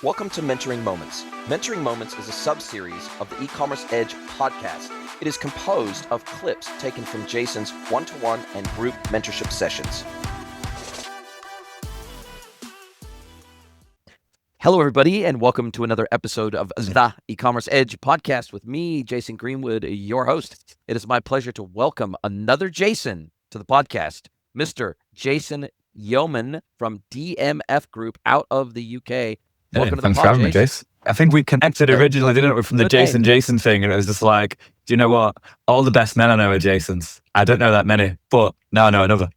Welcome to Mentoring Moments. Mentoring Moments is a sub-series of the E-commerce Edge podcast. It is composed of clips taken from Jason's one-to-one and group mentorship sessions. Hello, everybody, and welcome to another episode of the E-commerce Edge podcast with me, Jason Greenwood, your host. It is my pleasure to welcome another Jason to the podcast, Mr. Jason Yeoman from DMF Group out of the UK. Welcome to the Thanks pod, for having me, Jace. I think we connected originally, didn't we, from the Jason thing, and it was just like, do you know what? All the best men I know are Jasons. I don't know that many, but now I know another.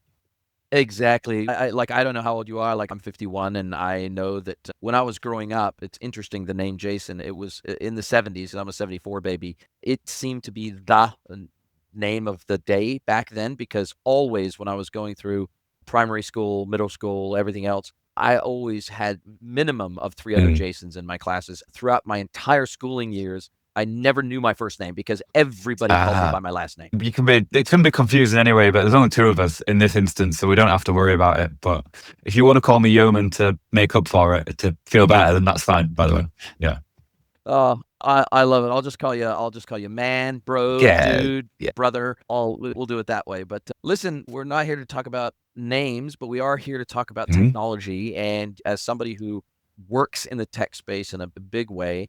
Exactly. I don't know how old you are. I'm 51, and I know that when I was growing up, it's interesting, the name Jason, it was in the 70s, and I'm a 74 baby. It seemed to be the name of the day back then, because always when I was going through primary school, middle school, everything else, I always had minimum of 3 other Jasons in my classes. Throughout my entire schooling years, I never knew my first name because everybody called me by my last name. It can be confusing anyway, but there's only 2 of us in this instance, so we don't have to worry about it. But if you want to call me Yeoman to make up for it, to feel better, then that's fine, by the way. Yeah. Oh, I love it. I'll just call you man, bro, dude, brother. We'll do it that way. But listen, we're not here to talk about names, but we are here to talk about technology. And as somebody who works in the tech space in a big way,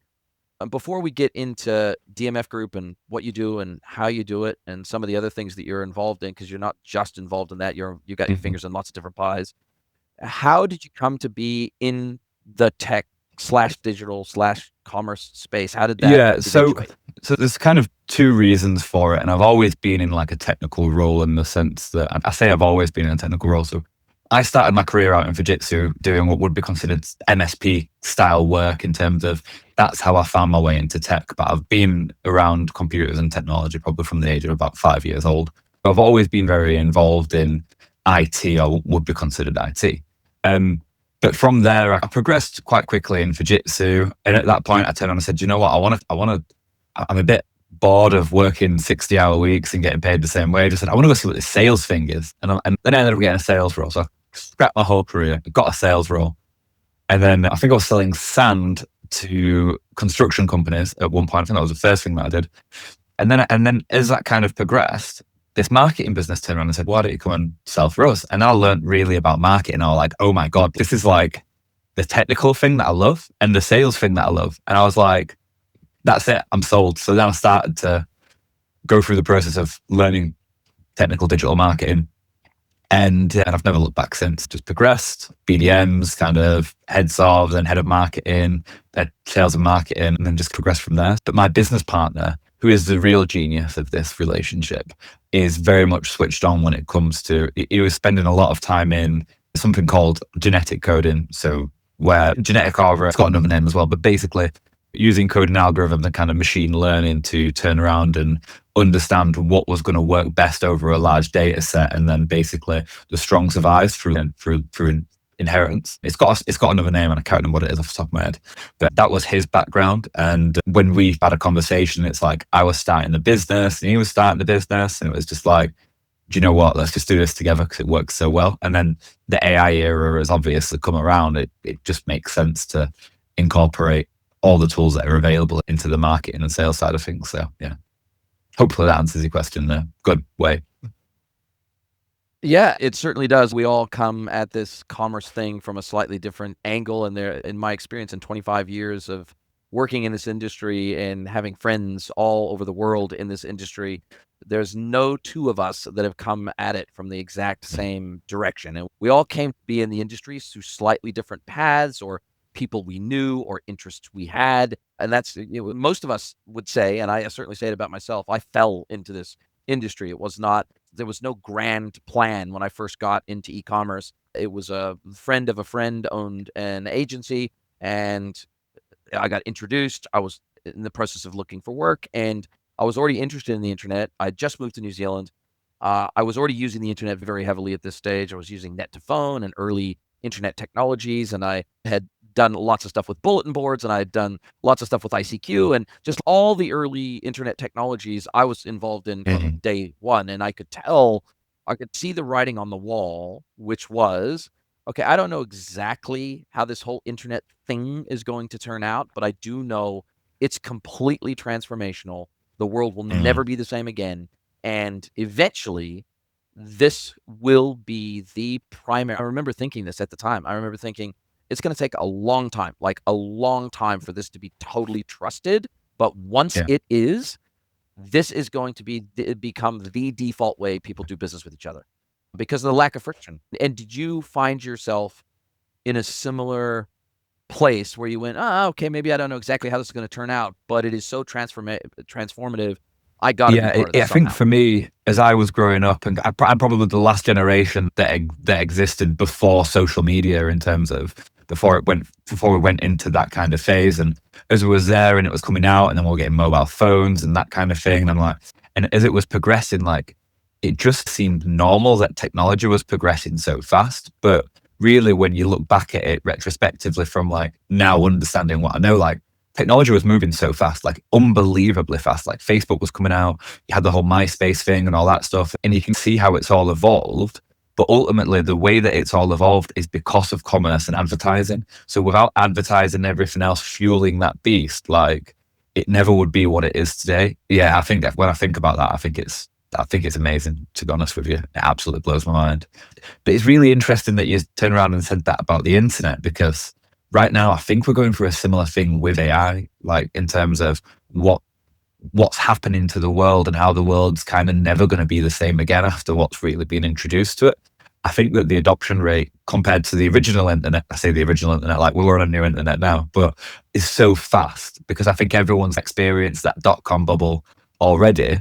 before we get into DMF Group and what you do and how you do it and some of the other things that you're involved in, because you're not just involved in that, you got your fingers in lots of different pies. How did you come to be in the tech /digital /commerce space? How did that? Yeah, so there's kind of 2 reasons for it, and I've always been in like a technical role, in the sense that I say I've always been in a technical role. So I started my career out in Fujitsu doing what would be considered MSP style work, in terms of that's how I found my way into tech. But I've been around computers and technology probably from the age of about 5 years old. I've always been very involved in IT, or would be considered IT. But from there, I progressed quite quickly in Fujitsu. And at that point, I turned on and said, you know what, I'm a bit bored of working 60-hour weeks and getting paid the same wage. I said, I want to go see what this sales thing is. And then I ended up getting a sales role. So I scrapped my whole career, got a sales role. And then I think I was selling sand to construction companies at one point. I think that was the first thing that I did. And then as that kind of progressed, this marketing business turned around and said, why don't you come and sell for us? And I learned really about marketing. I was like, oh my God, this is like the technical thing that I love and the sales thing that I love. And I was like, that's it, I'm sold. So then I started to go through the process of learning technical digital marketing. And I've never looked back since. Just progressed, BDMs, kind of heads of, then head of marketing, then sales and marketing, and then just progressed from there. But my business partner, who is the real genius of this relationship, is very much switched on when it comes to, he was spending a lot of time in something called genetic coding. So where genetic algorithm, it's got another name as well, but basically using coding algorithms and kind of machine learning to turn around and understand what was going to work best over a large data set. And then basically the strong survives through inheritance. It's got another name, and I can't remember what it is off the top of my head, but that was his background. And when we've had a conversation, it's like I was starting the business and he was starting the business, and it was just like, do you know what, let's just do this together because it works so well. And then the AI era has obviously come around. It just makes sense to incorporate all the tools that are available into the marketing and sales side of things. So yeah, hopefully that answers your question in a good way. Yeah, it certainly does. We all come at this commerce thing from a slightly different angle. And there, in my experience in 25 years of working in this industry and having friends all over the world in this industry, there's no 2 of us that have come at it from the exact same direction. And we all came to be in the industry through slightly different paths, or people we knew, or interests we had. And that's, most of us would say, and I certainly say it about myself, I fell into this industry. There was no grand plan when I first got into e-commerce. It was a friend of a friend owned an agency, and I got introduced. I was in the process of looking for work, and I was already interested in the internet. I just moved to New Zealand. I was already using the internet very heavily at this stage. I was using net to phone and early internet technologies, and I had done lots of stuff with bulletin boards, and I had done lots of stuff with ICQ, and just all the early internet technologies I was involved in from day one. And I could see the writing on the wall, which was Okay, I don't know exactly how this whole internet thing is going to turn out, but I do know it's completely transformational. The world will Mm. never be the same again. And eventually, this will be the primary. I remember thinking this at the time. I remember thinking it's going to take a long time, like a long time for this to be totally trusted. But once Yeah. it is, this is going to become the default way people do business with each other because of the lack of friction. And did you find yourself in a similar place where you went, oh, okay, maybe I don't know exactly how this is going to turn out, but it is so transformative. I got to be Yeah, part of this I think somehow. for me, as I was growing up, and I'm probably the last generation that existed before social media in terms of before we went into that kind of phase. And as it was there and it was coming out, and then we were getting mobile phones and that kind of thing, and I'm like, and as it was progressing, like it just seemed normal that technology was progressing so fast. But really, when you look back at it retrospectively, from like now understanding what I know, like technology was moving so fast, like unbelievably fast. Like Facebook was coming out, you had the whole MySpace thing and all that stuff, and you can see how it's all evolved. But ultimately, the way that it's all evolved is because of commerce and advertising. So without advertising and everything else fueling that beast, like it never would be what it is today. Yeah, I think that when I think about that, I think it's amazing, to be honest with you. It absolutely blows my mind. But it's really interesting that you turn around and said that about the internet, because right now I think we're going through a similar thing with AI, like in terms of what's happening to the world and how the world's kind of never going to be the same again after what's really been introduced to it. I think that the adoption rate compared to the original internet, I say the original internet, like we're on a new internet now, but is so fast because I think everyone's experienced that dot-com bubble already.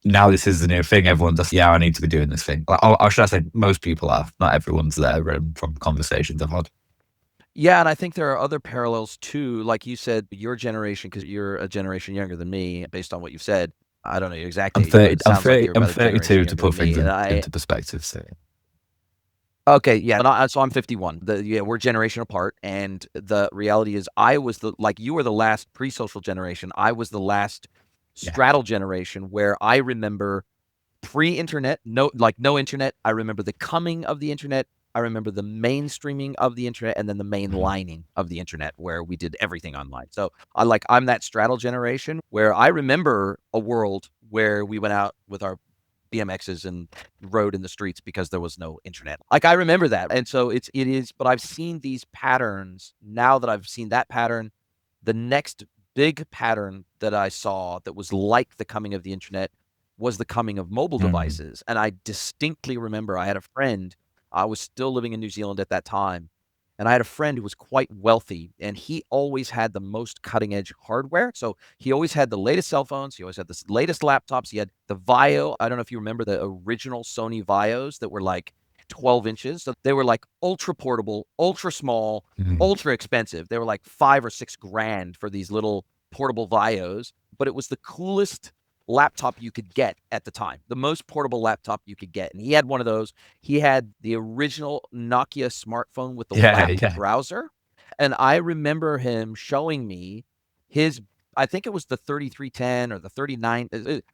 Now this is the new thing. Everyone's just, yeah, I need to be doing this thing. Like, or should I say most people have, not everyone's there, from conversations I've had. Yeah, and I think there are other parallels too. Like you said, your generation, because you're a generation younger than me, based on what you've said. I don't know your exact age, but it sounds like you're I'm about a generation 32 to younger than put me. things And I into perspective. So Okay, yeah, so I'm 51. Yeah, we're generation apart, and the reality is, I was like you were the last pre-social generation. I was the last yeah. straddle generation where I remember pre-internet, no internet. I remember the coming of the internet. I remember the mainstreaming of the internet, and then the Mhm. mainlining of the internet, where we did everything online. So I'm that straddle generation where I remember a world where we went out with our BMXs and rode in the streets because there was no internet. Like, I remember that. And so it is, but I've seen these patterns. Now that I've seen that pattern, the next big pattern that I saw that was like the coming of the internet was the coming of mobile Mm. devices. And I distinctly remember I had a friend, I was still living in New Zealand at that time, and I had a friend who was quite wealthy, and he always had the most cutting edge hardware. So he always had the latest cell phones, he always had the latest laptops, he had the Vio. I don't know if you remember the original Sony Vios that were like 12 inches. So they were like ultra portable, ultra small, Mm. ultra expensive. They were like 5 or 6 grand for these little portable Vios, but it was the coolest laptop you could get at the time, the most portable laptop you could get. And he had one of those. He had the original Nokia smartphone with the Yeah, WAP yeah. browser. And I remember him showing me his, I think it was the 3310 or the 39.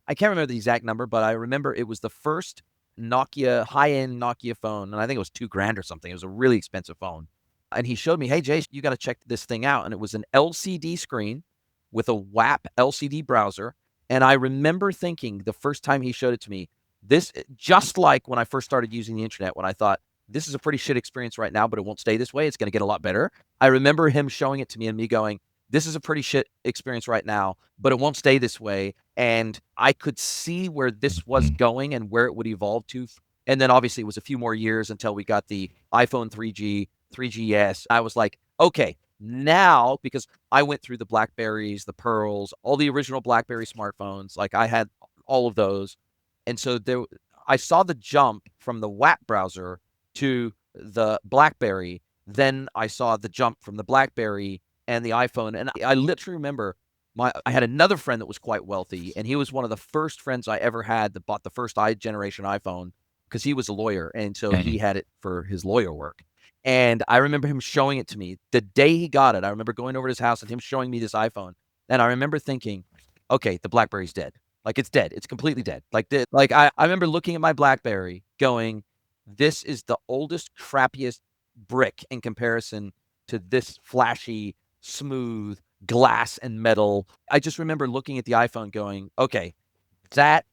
I can't remember the exact number, but I remember it was the first Nokia, high end Nokia phone. And I think it was 2 grand or something. It was a really expensive phone. And he showed me, hey, Jace, you got to check this thing out. And it was an LCD screen with a WAP LCD browser. And I remember thinking the first time he showed it to me, this, just like when I first started using the internet, when I thought, this is a pretty shit experience right now, but it won't stay this way. It's going to get a lot better. I remember him showing it to me and me going, this is a pretty shit experience right now, but it won't stay this way. And I could see where this was Mm. going and where it would evolve to. And then obviously it was a few more years until we got the iPhone 3G, 3GS. I was like, okay, now, because I went through the Blackberries, the Pearls, all the original Blackberry smartphones. Like, I had all of those. And so I saw the jump from the WAP browser to the BlackBerry. Then I saw the jump from the BlackBerry and the iPhone. And I literally remember I had another friend that was quite wealthy, and he was one of the first friends I ever had that bought the first generation iPhone because he was a lawyer, and so he Mm. had it for his lawyer work. And I remember him showing it to me the day he got it. I remember going over to his house and him showing me this iPhone. And I remember thinking, okay, the BlackBerry's dead. Like, it's dead. It's completely dead. I remember looking at my BlackBerry going, this is the oldest, crappiest brick in comparison to this flashy, smooth glass and metal. I just remember looking at the iPhone going, okay, that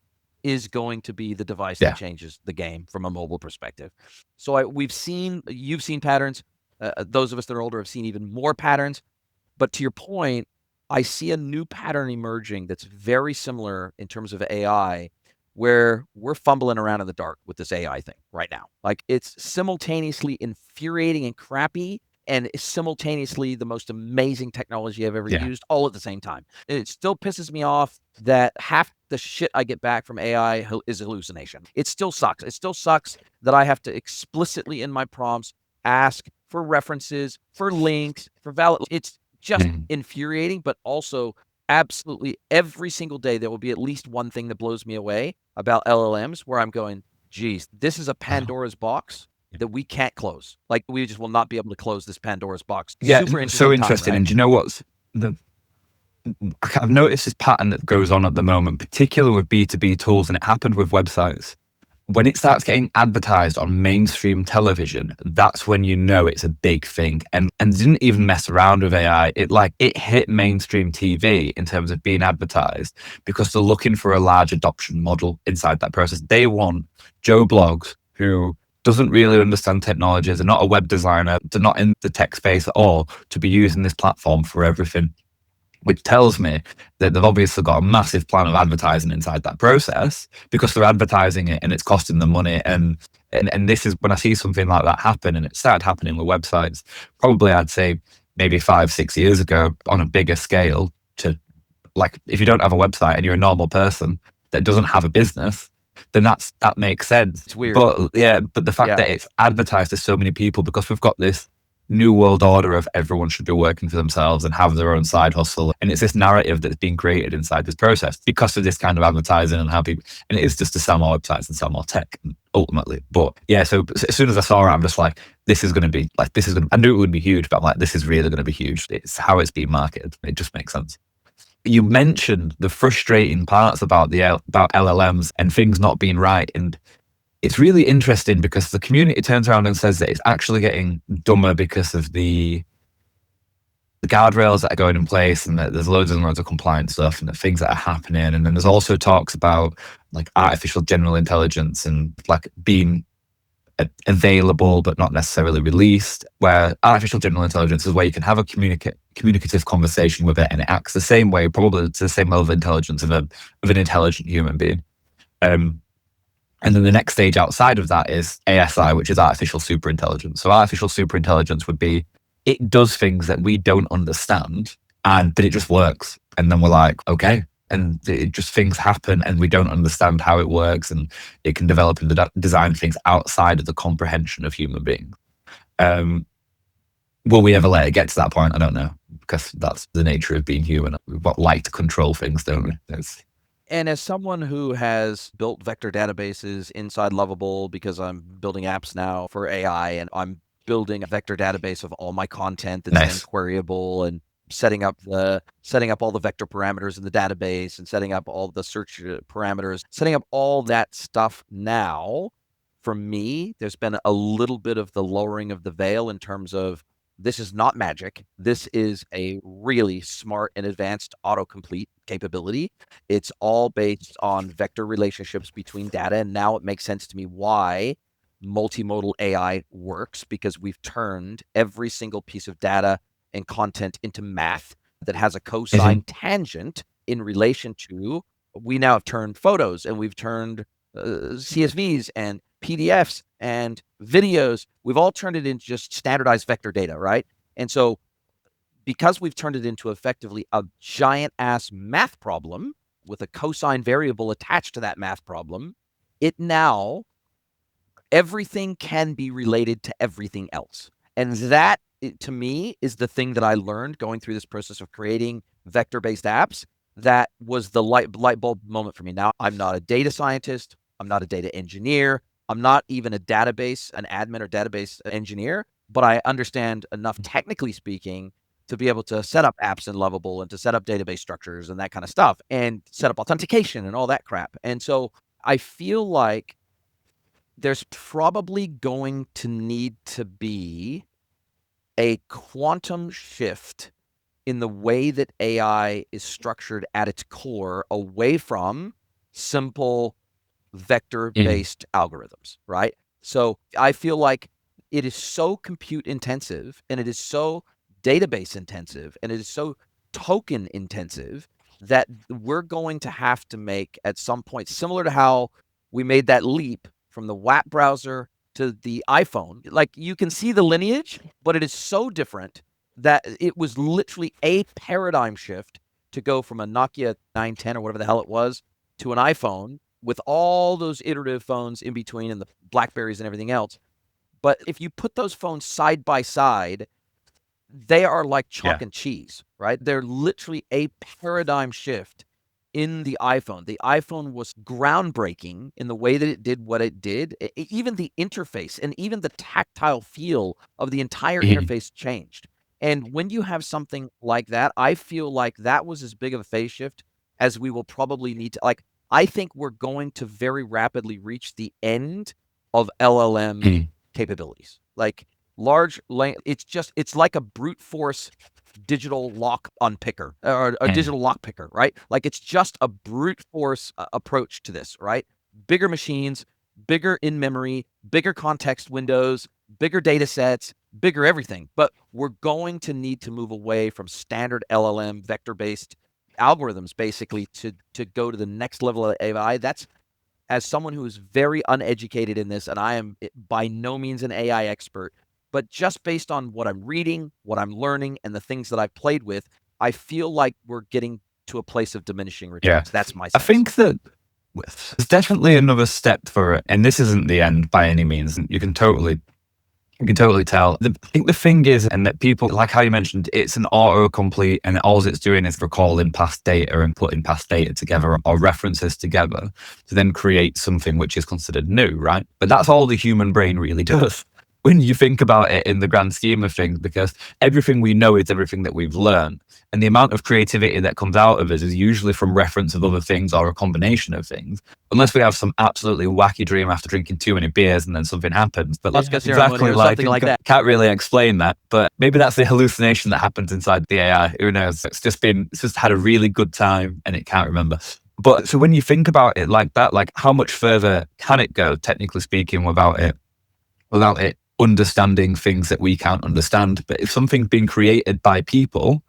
is going to be the device that changes the game from a mobile perspective. So you've seen patterns. Those of us that are older have seen even more patterns. But to your point, I see a new pattern emerging that's very similar in terms of AI, where we're fumbling around in the dark with this AI thing right now. Like, it's simultaneously infuriating and crappy, and simultaneously the most amazing technology I've ever used, all at the same time. It still pisses me off that half the shit I get back from AI is hallucination. It still sucks. It still sucks that I have to explicitly in my prompts ask for references, for links, for valid. It's just infuriating, but also absolutely every single day there will be at least one thing that blows me away about LLMs where I'm going, geez, this is a Pandora's box that we can't close. Like, we just will not be able to close this Pandora's box. Yeah, Super interesting. so interesting. And do you know what's I've noticed this pattern that goes on at the moment, particularly with B2B tools, and it happened with websites. When it starts getting advertised on mainstream television, that's when you know it's a big thing. And didn't even mess around with AI. It hit mainstream TV in terms of being advertised because they're looking for a large adoption model inside that process. They want Joe Blogs, who doesn't really understand technology, they're not a web designer, they're not in the tech space at all, to be using this platform for everything. Which tells me that they've obviously got a massive plan of advertising inside that process, because they're advertising it and it's costing them money. And this is when I see something like that happen, and it started happening with websites, probably I'd say maybe 5-6 years ago on a bigger scale. To, like, if you don't have a website and you're a normal person that doesn't have a business, then that makes sense. It's weird. But the fact that it's advertised to so many people, because we've got this new world order of everyone should be working for themselves and have their own side hustle. And it's this narrative that's being created inside this process because of this kind of advertising and how people, and it is just to sell more websites and sell more tech ultimately. But yeah, so as soon as I saw it, I'm just like, I knew it would be huge, but I'm like, this is really going to be huge. It's how it's being marketed. It just makes sense. You mentioned the frustrating parts about about LLMs and things not being right. And it's really interesting because the community turns around and says that it's actually getting dumber because of the guardrails that are going in place, and that there's loads and loads of compliance stuff and the things that are happening. And then there's also talks about like artificial general intelligence and like being available but not necessarily released, where artificial general intelligence is where you can have a communicative conversation with it, and it acts the same way, probably to the same level of intelligence of an intelligent human being. And then the next stage outside of that is ASI, which is artificial superintelligence. So artificial superintelligence would be, it does things that we don't understand, but it just works. And then we're like, okay. And it just, things happen and we don't understand how it works, and it can develop and design things outside of the comprehension of human beings. Will we ever let it get to that point? I don't know, because that's the nature of being human. We like to control things, don't we? And as someone who has built vector databases inside Lovable, because I'm building apps now for AI, and I'm building a vector database of all my content that's then queryable, and setting up all the vector parameters in the database, and setting up all the search parameters, setting up all that stuff now, for me, there's been a little bit of the lowering of the veil in terms of, this is not magic. This is a really smart and advanced autocomplete capability. It's all based on vector relationships between data. And now it makes sense to me why multimodal AI works, because we've turned every single piece of data and content into math that has a cosine tangent in relation to, we now have turned photos, and we've turned CSVs and PDFs and videos. We've all turned it into just standardized vector data, right? And so because we've turned it into effectively a giant ass math problem with a cosine variable attached to that math problem, now everything can be related to everything else. And that, to me, is the thing that I learned going through this process of creating vector-based apps. That was the light bulb moment for me. Now, I'm not a data scientist. I'm not a data engineer. I'm not even an admin or database engineer, but I understand enough, technically speaking, to be able to set up apps in Lovable and to set up database structures and that kind of stuff, and set up authentication and all that crap. And so I feel like there's probably going to need to be a quantum shift in the way that AI is structured at its core, away from simple vector-based algorithms, right? So I feel like it is so compute intensive, and it is so database intensive, and it is so token intensive that we're going to have to make, at some point, similar to how we made that leap from the WAP browser to the iPhone. Like, you can see the lineage, but it is so different that it was literally a paradigm shift to go from a Nokia 910 or whatever the hell it was to an iPhone, with all those iterative phones in between and the Blackberries and everything else. But if you put those phones side by side, they are like chalk and cheese, right? They're literally a paradigm shift in the iPhone. The iPhone was groundbreaking in the way that it did what it did. Even the interface and even the tactile feel of the entire interface changed. And when you have something like that, I feel like that was as big of a phase shift as we will probably need to. Like, I think we're going to very rapidly reach the end of LLM capabilities. Like, large language, it's like a brute force digital lock unpicker, or a digital lock picker, right? Like, it's just a brute force approach to this, right? Bigger machines, bigger in memory, bigger context windows, bigger data sets, bigger everything. But we're going to need to move away from standard LLM vector-based algorithms, basically, to go to the next level of AI. That's, as someone who is very uneducated in this, and I am by no means an AI expert, but just based on what I'm reading, what I'm learning, and the things that I've played with, I feel like we're getting to a place of diminishing returns. That's my sense. I think that there's definitely another step for it, and this isn't the end by any means. You can totally tell. I think the thing is, and that people, like how you mentioned, it's an autocomplete, and all it's doing is recalling past data and putting past data together or references together to then create something which is considered new, right? But that's all the human brain really does when you think about it in the grand scheme of things, because everything we know is everything that we've learned. And the amount of creativity that comes out of us is usually from reference of other things or a combination of things, unless we have some absolutely wacky dream after drinking too many beers and then something happens. But that's exactly like, something like that. Can't really explain that, but maybe that's the hallucination that happens inside the AI. Who knows? It's just had a really good time and it can't remember. But so when you think about it like that, like, how much further can it go, technically speaking, without it understanding things that we can't understand? But if something's being created by people,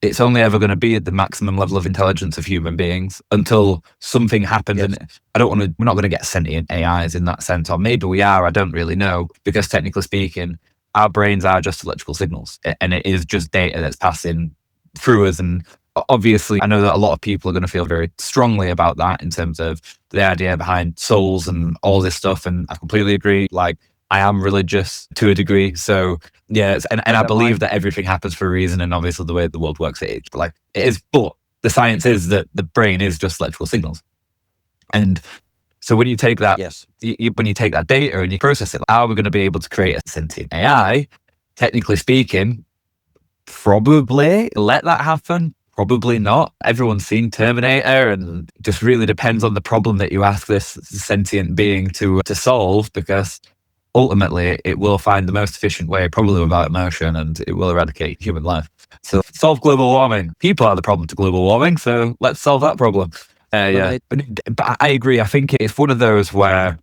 it's only ever going to be at the maximum level of intelligence of human beings until something happens. Yes. And we're not going to get sentient AIs in that sense, or maybe we are, I don't really know, because technically speaking, our brains are just electrical signals, and it is just data that's passing through us. And obviously, I know that a lot of people are going to feel very strongly about that in terms of the idea behind souls and all this stuff. And I completely agree. Like, I am religious to a degree, so yeah, and I believe that everything happens for a reason, and obviously the way the world works, it is. But the science is that the brain is just electrical signals, and so when you take that, when you take that data and you process it, how are we going to be able to create a sentient AI? Technically speaking, probably let that happen. Probably not. Everyone's seen Terminator, and it just really depends on the problem that you ask this sentient being to solve, because ultimately it will find the most efficient way, probably without emotion, and it will eradicate human life. So solve global warming. People are the problem to global warming, so let's solve that problem. But I agree. I think it's one of those where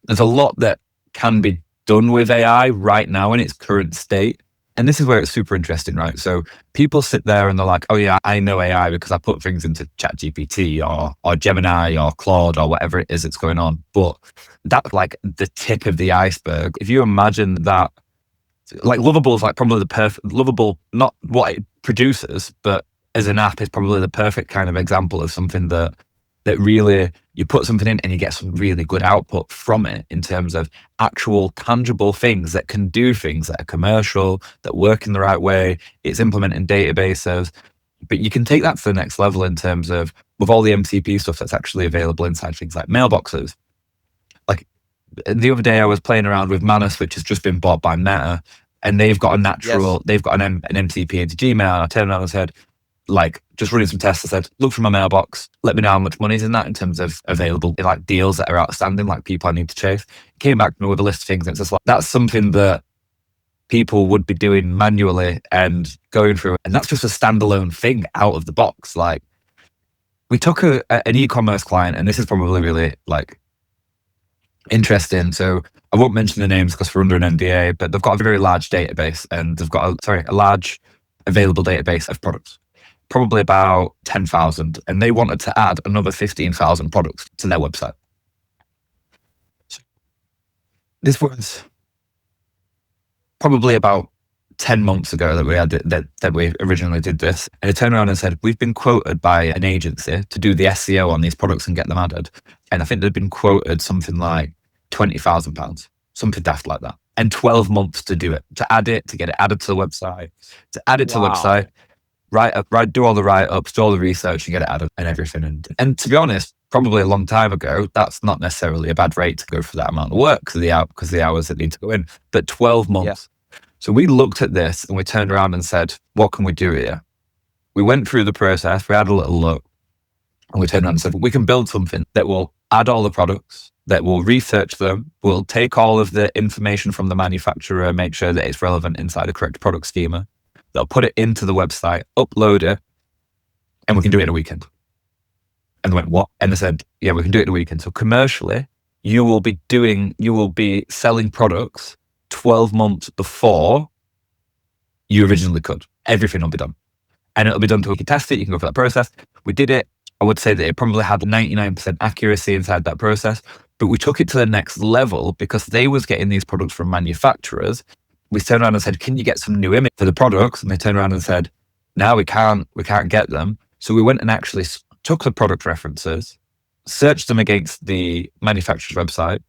there's a lot that can be done with AI right now in its current state. And this is where it's super interesting, right? So people sit there and they're like, oh yeah, I know AI because I put things into ChatGPT or Gemini or Claude or whatever it is that's going on. But that's like the tip of the iceberg. If you imagine that, like, Lovable is like probably the perfect, Lovable, not what it produces, but as an app is probably the perfect kind of example of something that really, you put something in and you get some really good output from it in terms of actual tangible things that can do things that are commercial, that work in the right way. It's implementing databases, but you can take that to the next level in terms of, with all the MCP stuff that's actually available inside things like mailboxes. Like, the other day I was playing around with Manus, which has just been bought by Meta, and they've got a natural, they've got an MCP into Gmail. I turned around and said, like just running some tests. I said, look from my mailbox, let me know how much money's in that in terms of available like deals that are outstanding, like people I need to chase. Came back to me with a list of things. And it's just like, that's something that people would be doing manually and going through. And that's just a standalone thing out of the box. Like, we took an e-commerce client, and this is probably really like interesting. So I won't mention the names because we're under an NDA, but they've got a very large database, and they've got a large available database of products, probably about 10,000, and they wanted to add another 15,000 products to their website. This was probably about 10 months ago that we had that we originally did this. And I turned around and said, we've been quoted by an agency to do the SEO on these products and get them added. And I think they'd been quoted something like £20,000, something daft like that. And 12 months to do it, to add it, to get it added to the website, to add it to the website, do all the write-ups, do all the research and get it added and everything. And to be honest, probably a long time ago, that's not necessarily a bad rate to go for that amount of work because of the hours that need to go in. But 12 months. Yeah. So we looked at this and we turned around and said, what can we do here? We went through the process, we had a little look, and we turned around and said, we can build something that will add all the products, that will research them, will take all of the information from the manufacturer, make sure that it's relevant inside the correct product schema. They'll put it into the website, upload it, and we can do it in a weekend. And they went, what? And they said, yeah, we can do it in a weekend. So commercially, you will be selling products 12 months before you originally could. Everything will be done. And it'll be done to you can test it, you can go through that process. We did it. I would say that it probably had 99% accuracy inside that process, but we took it to the next level because they was getting these products from manufacturers. We turned around and said, can you get some new image for the products? And they turned around and said, no, we can't get them. So we went and actually took the product references, searched them against the manufacturer's website,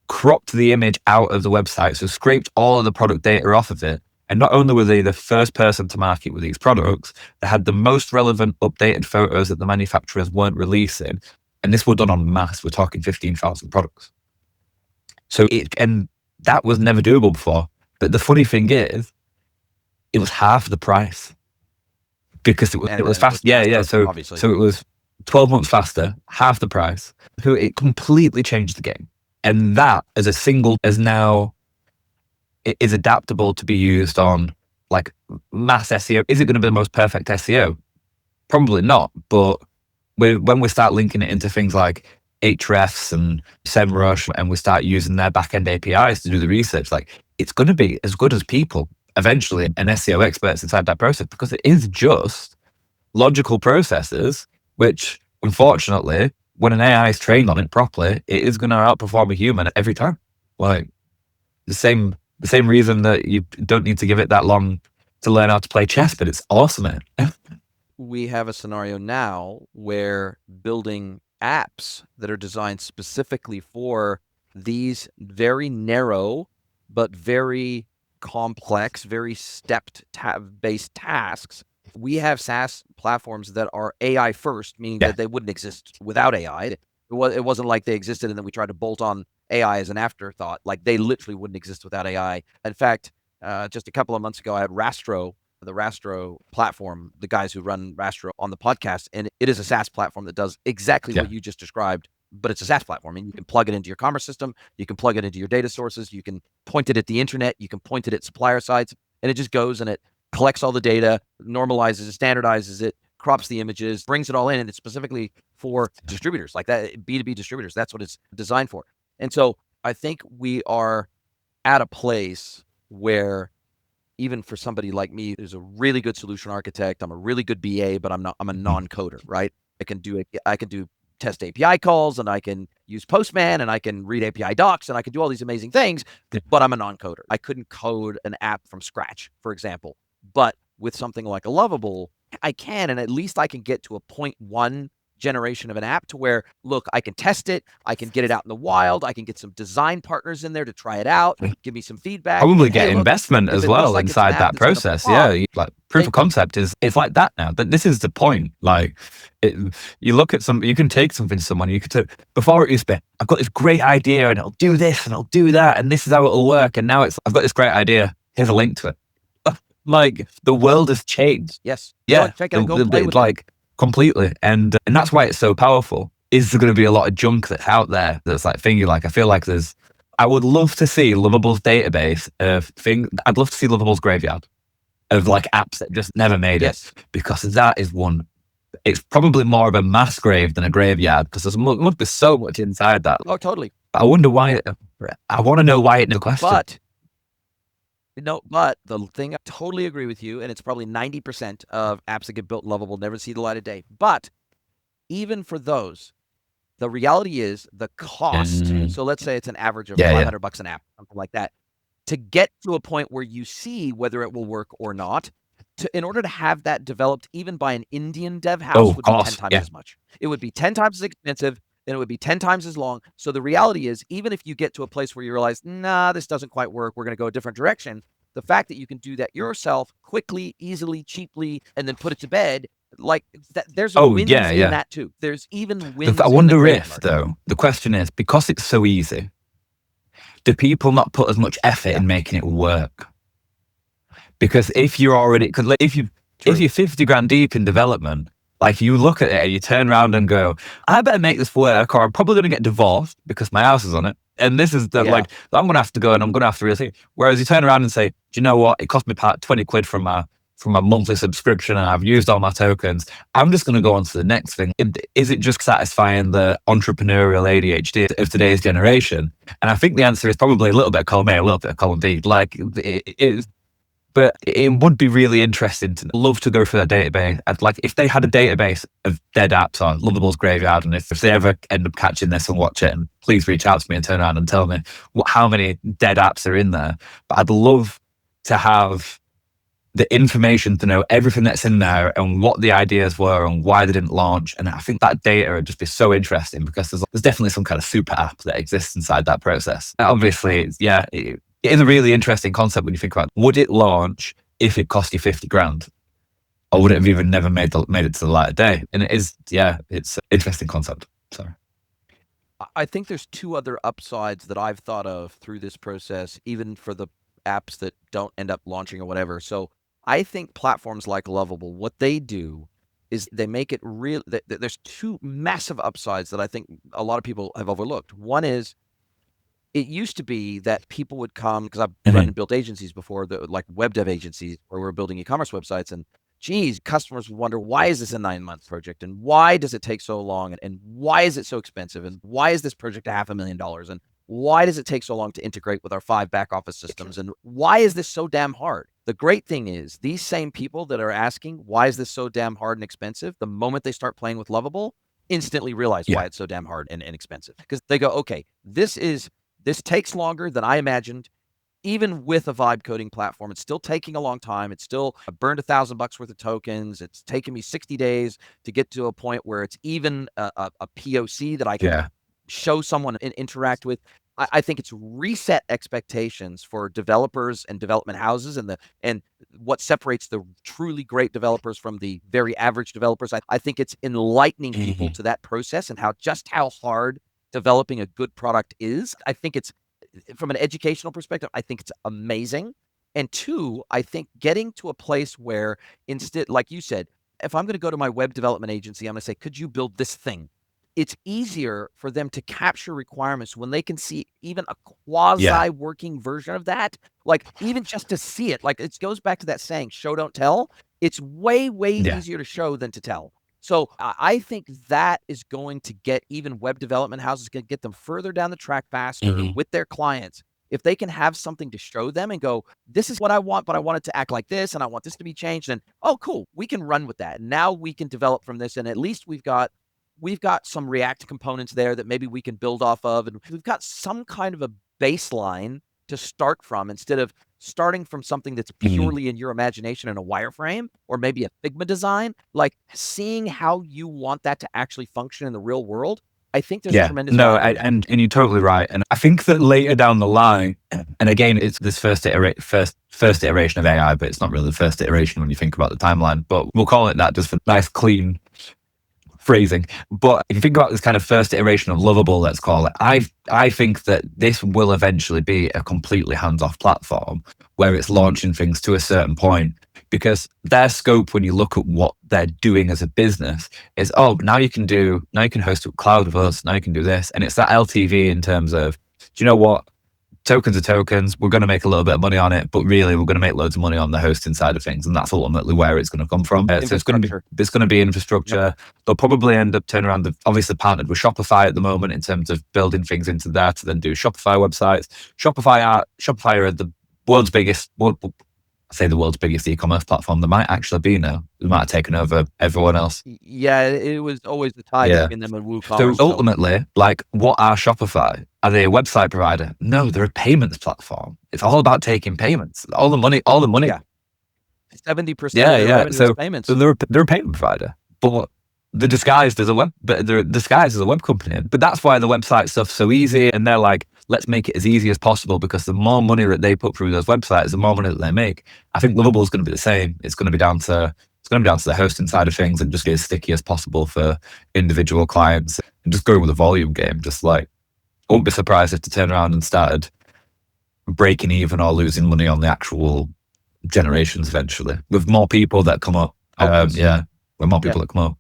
cropped the image out of the website, so scraped all of the product data off of it. And not only were they the first person to market with these products, they had the most relevant updated photos that the manufacturers weren't releasing. And this was done en masse. We're talking 15,000 products. And that was never doable before. But the funny thing is, it was half the price because it was fast. Yeah. So it was 12 months faster, half the price. So it completely changed the game. And that as a single it is adaptable to be used on like mass SEO. Is it going to be the most perfect SEO? Probably not. But when we start linking it into things like Ahrefs and SEMrush, and we start using their backend APIs to do the research, like it's going to be as good as people eventually and SEO experts inside that process, because it is just logical processes, which unfortunately, when an AI is trained on it properly, it is going to outperform a human every time. Like the same reason that you don't need to give it that long to learn how to play chess, but it's awesome. We have a scenario now where building apps that are designed specifically for these very narrow, but very complex, very stepped based tasks. We have SaaS platforms that are AI first, meaning that they wouldn't exist without AI. It wasn't like they existed and then we tried to bolt on AI as an afterthought. Like they literally wouldn't exist without AI. In fact, just a couple of months ago, I had the Rastro platform, the guys who run Rastro on the podcast, and it is a SaaS platform that does exactly what you just described, but it's a SaaS platform. And you can plug it into your commerce system, you can plug it into your data sources, you can point it at the internet, you can point it at supplier sites, and it just goes and it collects all the data, normalizes it, standardizes it, crops the images, brings it all in, and it's specifically for distributors like that, B2B distributors. That's what it's designed for. And so I think we are at a place where even for somebody like me, who's a really good solution architect, I'm a really good BA, but I'm a non-coder, right? I can do test API calls, and I can use Postman, and I can read API docs, and I can do all these amazing things, but I'm a non-coder. I couldn't code an app from scratch, for example. But with something like a Lovable, I can, and at least I can get to a 0.1 generation of an app to where, look, I can test it, I can get it out in the wild, I can get some design partners in there to try it out, give me some feedback. Probably get investment as well inside that process. Yeah, like proof of concept it's like that now. But this is the point. Like, you look at you can take something to someone, you could say, before it used to be, I've got this great idea and it'll do this and it'll do that and this is how it'll work. And now I've got this great idea, here's a link to it. like the world has changed. Yes. Yeah, Check it out. Go play with it. like completely, and that's why it's so powerful. Is there going to be a lot of junk that's out there that's like thingy? Like I feel like there's. I would love to see Lovable's database of things. I'd love to see Lovable's graveyard of like apps that just never made Yes. it, because that is one. It's probably more of a mass grave than a graveyard, because there's must be so much inside that. Oh, totally. I wonder why. I want to know why it no question. But the thing, I totally agree with you, and it's probably 90% of apps that get built in Lovable never see the light of day. But even for those, the reality is the cost. So let's say it's an average of $500 an app, something like that. To get to a point where you see whether it will work or not, in order to have that developed even by an Indian dev house would be 10 times as much. It would be 10 times as expensive, and it would be 10 times as long. So the reality is, even if you get to a place where you realize, nah, this doesn't quite work, we're going to go a different direction, the fact that you can do that yourself quickly, easily, cheaply, and then put it to bed, like that, there's a wins in that too. There's even wins. I wonder if, though, the question is, because it's so easy, do people not put as much effort in making it work? Because if you're already, because if you're 50 grand deep in development, like you look at it and you turn around and go, I better make this work, or I'm probably going to get divorced because my house is on it. And this is like, I'm going to have to go and I'm going to have to really think. Whereas you turn around and say, do you know what? It cost me 20 quid from my monthly subscription and I've used all my tokens. I'm just going to go on to the next thing. Is it just satisfying the entrepreneurial ADHD of today's generation? And I think the answer is probably a little bit of column A, a little bit of column B. Like it is. But it would be really interesting to love to go through that database. I'd like if they had a database of dead apps on Lovable's graveyard, and if they ever end up catching this and watch it, and please reach out to me and turn around and tell me how many dead apps are in there. But I'd love to have the information to know everything that's in there and what the ideas were and why they didn't launch. And I think that data would just be so interesting, because there's definitely some kind of super app that exists inside that process. Obviously, it is a really interesting concept when you think about it. Would it launch if it cost you 50 grand? Or would it have even never made it to the light of day? And it is, it's an interesting concept. Sorry. I think there's two other upsides that I've thought of through this process, even for the apps that don't end up launching or whatever. So I think platforms like Lovable, what they do is they make it real. There's two massive upsides that I think a lot of people have overlooked. One is, it used to be that people would come, because I've run and built agencies before, like web dev agencies, where we're building e-commerce websites, and geez, customers would wonder, why is this a 9-month project? And why does it take so long? And why is it so expensive? And why is this project $500,000? And why does it take so long to integrate with our 5 back office systems? And why is this so damn hard? The great thing is, these same people that are asking, why is this so damn hard and expensive? The moment they start playing with Lovable, instantly realize why it's so damn hard and expensive. Because they go, okay, this takes longer than I imagined. Even with a vibe coding platform, it's still taking a long time. It's still, I burned $1,000 worth of tokens. It's taken me 60 days to get to a point where it's even a POC that I can show someone and interact with. I think it's reset expectations for developers and development houses, and what separates the truly great developers from the very average developers. I think it's enlightening people to that process and how hard developing a good product is. I think it's, from an educational perspective, I think it's amazing. And two, I think getting to a place where, instead, like you said, if I'm going to go to my web development agency, I'm going to say, could you build this thing? It's easier for them to capture requirements when they can see even a quasi-working version of that. Like, even just to see it, like, it goes back to that saying, show, don't tell. It's way, way easier to show than to tell. So I think that is going to get even web development houses, going to get them further down the track faster with their clients. If they can have something to show them and go, this is what I want, but I want it to act like this, and I want this to be changed. And, oh, cool, we can run with that. Now we can develop from this. And at least we've got some React components there that maybe we can build off of. And we've got some kind of a baseline to start from, instead of starting from something that's purely in your imagination in a wireframe or maybe a Figma design. Like, seeing how you want that to actually function in the real world, I think there's tremendous value. And you're totally right. And I think that later down the line, and again, it's this first iteration of AI, but it's not really the first iteration when you think about the timeline, but we'll call it that just for nice, clean phrasing. But if you think about this kind of first iteration of Lovable, let's call it, I think that this will eventually be a completely hands-off platform where it's launching things to a certain point, because their scope, when you look at what they're doing as a business, is, now you can host a cloud with us, now you can do this. And it's that LTV in terms of, do you know what? Tokens are tokens. We're going to make a little bit of money on it, but really we're going to make loads of money on the hosting side of things. And that's ultimately where it's going to come from. So it's going to be infrastructure. Yep. They'll probably end up turning around. They've obviously partnered with Shopify at the moment in terms of building things into that to then do Shopify websites. Shopify are the world's biggest, the world's biggest e-commerce platform. They might actually be now. They might have taken over everyone else. Yeah, it was always the tie between them and WooCommerce. So ultimately, like, what are Shopify? Are they a website provider? No, they're a payments platform. It's all about taking payments. All the money. 70% of their revenue is payments. So they're a payment provider, but they're disguised as a web company. But that's why the website stuff's so easy. And they're like, let's make it as easy as possible, because the more money that they put through those websites, the more money that they make. I think Lovable is going to be the same. It's going to be down to the hosting side of things and just get as sticky as possible for individual clients and just go with a volume game. Just like, I wouldn't be surprised if they turn around and started breaking even or losing money on the actual generations eventually, with more people that come up. With more people that come up.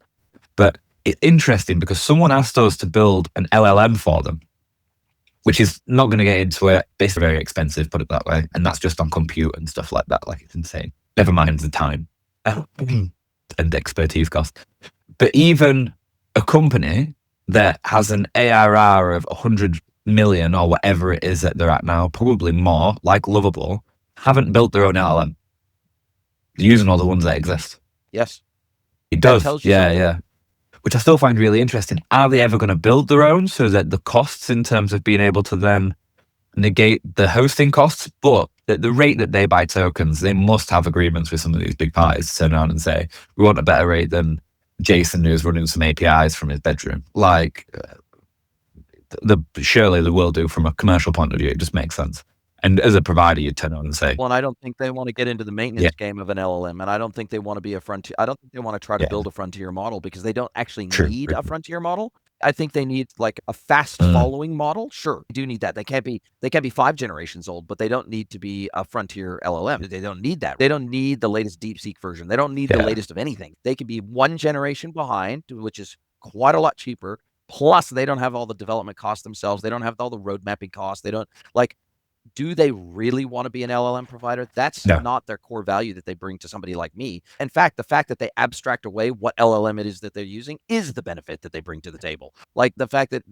But it's interesting because someone asked us to build an LLM for them, which is not going to get into it. It's very expensive, put it that way. And that's just on compute and stuff like that. Like, it's insane. Never mind the time and expertise cost. But even a company that has an ARR of 100 million or whatever it is that they're at now, probably more, like Lovable, haven't built their own LLM. They're using all the ones that exist. Yes. It does. Yeah. Which I still find really interesting. Are they ever going to build their own so that the costs in terms of being able to then negate the hosting costs, but at the rate that they buy tokens, they must have agreements with some of these big parties to turn around and say, we want a better rate than Jason, who's running some APIs from his bedroom. Like, surely they will do from a commercial point of view. It just makes sense. And as a provider, you turn on and say, well, and I don't think they want to get into the maintenance game of an LLM. And I don't think they want to be a frontier. I don't think they want to try to build a frontier model, because they don't actually need a frontier model. I think they need like a fast following model. Sure, they do need that. They can't be 5 generations old, but they don't need to be a frontier LLM. They don't need that. They don't need the latest DeepSeek version. They don't need the latest of anything. They can be 1 generation behind, which is quite a lot cheaper. Plus, they don't have all the development costs themselves. They don't have all the road mapping costs. They don't do they really want to be an LLM provider? That's not their core value that they bring to somebody like me. In fact, the fact that they abstract away what LLM it is that they're using is the benefit that they bring to the table. Like, the fact that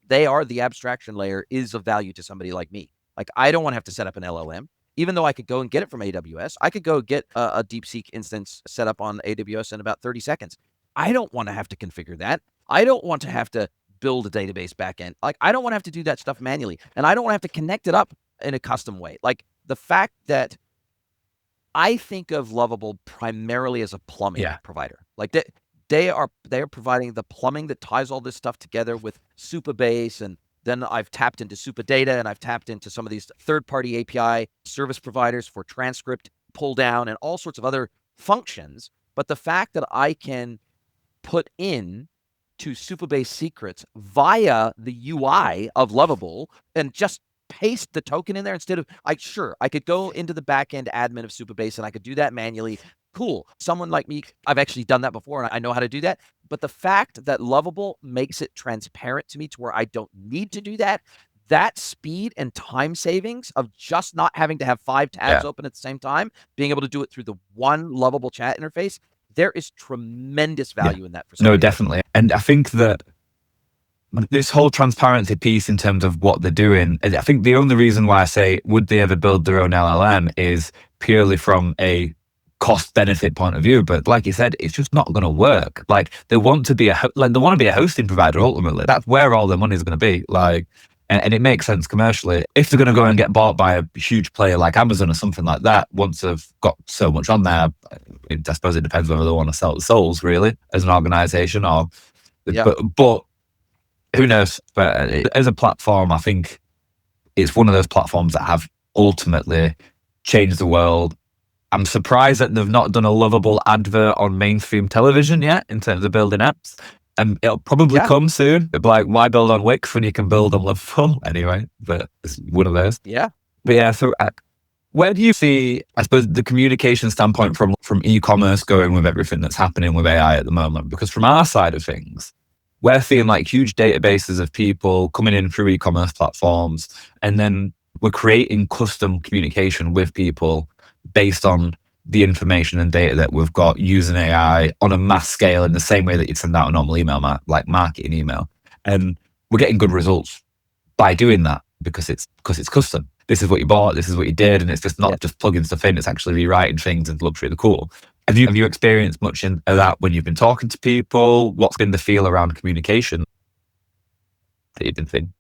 they are the abstraction layer is of value to somebody like me. Like, I don't want to have to set up an LLM, even though I could go and get it from AWS. I could go get a DeepSeek instance set up on AWS in about 30 seconds. I don't want to have to configure that. I don't want to have to build a database backend. Like, I don't want to have to do that stuff manually, and I don't want to have to connect it up in a custom way. Like, the fact that I think of Lovable primarily as a plumbing provider. Like, they are providing the plumbing that ties all this stuff together with Supabase, and then I've tapped into Supadata, and I've tapped into some of these third-party API service providers for transcript pull down and all sorts of other functions. But the fact that I can put in to Supabase secrets via the UI of Lovable and just paste the token in there instead of, I could go into the backend admin of Supabase and I could do that manually. Cool. Someone like me, I've actually done that before and I know how to do that. But the fact that Lovable makes it transparent to me to where I don't need to do that, that speed and time savings of just not having to have 5 tabs open at the same time, being able to do it through the one Lovable chat interface, there is tremendous value in that. For no, definitely. And I think that this whole transparency piece in terms of what they're doing, I think the only reason why I say, would they ever build their own LLM, is purely from a cost benefit point of view. But like you said, it's just not going to work. Like, they want to be a hosting provider ultimately. That's where all their money is going to be. Like, and it makes sense commercially. If they're going to go and get bought by a huge player like Amazon or something like that, once they've got so much on there, I suppose it depends whether they want to sell the souls really as an organization or, but who knows? But as a platform, I think it's one of those platforms that have ultimately changed the world. I'm surprised that they've not done a Lovable advert on mainstream television yet in terms of building apps. And it'll probably Yeah. come soon. But like, why build on Wix when you can build on Liverpool anyway? But it's one of those. Yeah. But yeah, so where do you see, I suppose, the communication standpoint from e-commerce going with everything that's happening with AI at the moment? Because from our side of things, we're seeing like huge databases of people coming in through e-commerce platforms, and then we're creating custom communication with people based on the information and data that we've got using AI on a mass scale in the same way that you'd send out a normal email, like marketing email. And we're getting good results by doing that because it's custom. This is what you bought, this is what you did, and it's just not just plugging stuff in, it's actually rewriting things and looks really cool. Have you experienced much of that when you've been talking to people? What's been the feel around communication that you've been thinking?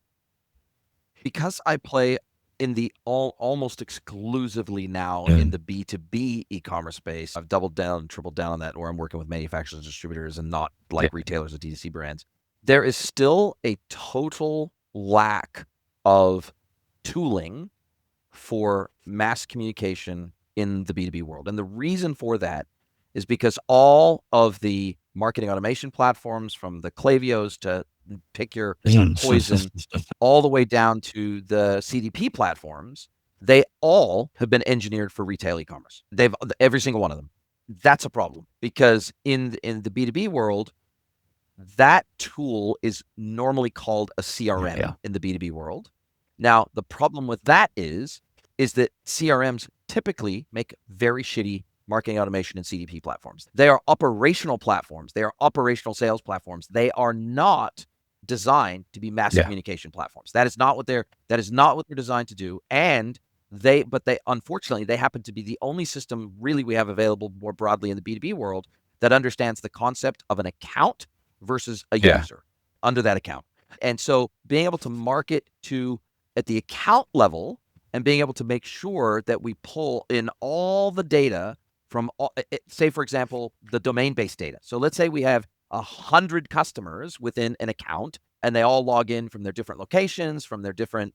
Because I play in the almost exclusively now Yeah. in the B2B e-commerce space, I've doubled down and tripled down on that, where I'm working with manufacturers and distributors and not like retailers or D2C brands. There is still a total lack of tooling for mass communication in the B2B world. And the reason for that is because all of the marketing automation platforms, from the Klaviyo's to pick your poison, all the way down to the CDP platforms, they all have been engineered for retail e-commerce. Every single one of them. That's a problem, because in the B2B world, that tool is normally called a CRM in the B2B world. Now, the problem with that is that CRMs typically make very shitty marketing automation and CDP platforms. They are operational platforms. They are operational sales platforms. They are not designed to be mass communication platforms. That is not what they're designed to do. And they unfortunately, they happen to be the only system really we have available more broadly in the B2B world that understands the concept of an account versus a user under that account. And so being able to market to at the account level and being able to make sure that we pull in all the data from, say, for example, the domain-based data. So let's say we have 100 customers within an account, and they all log in from their different locations, from their different,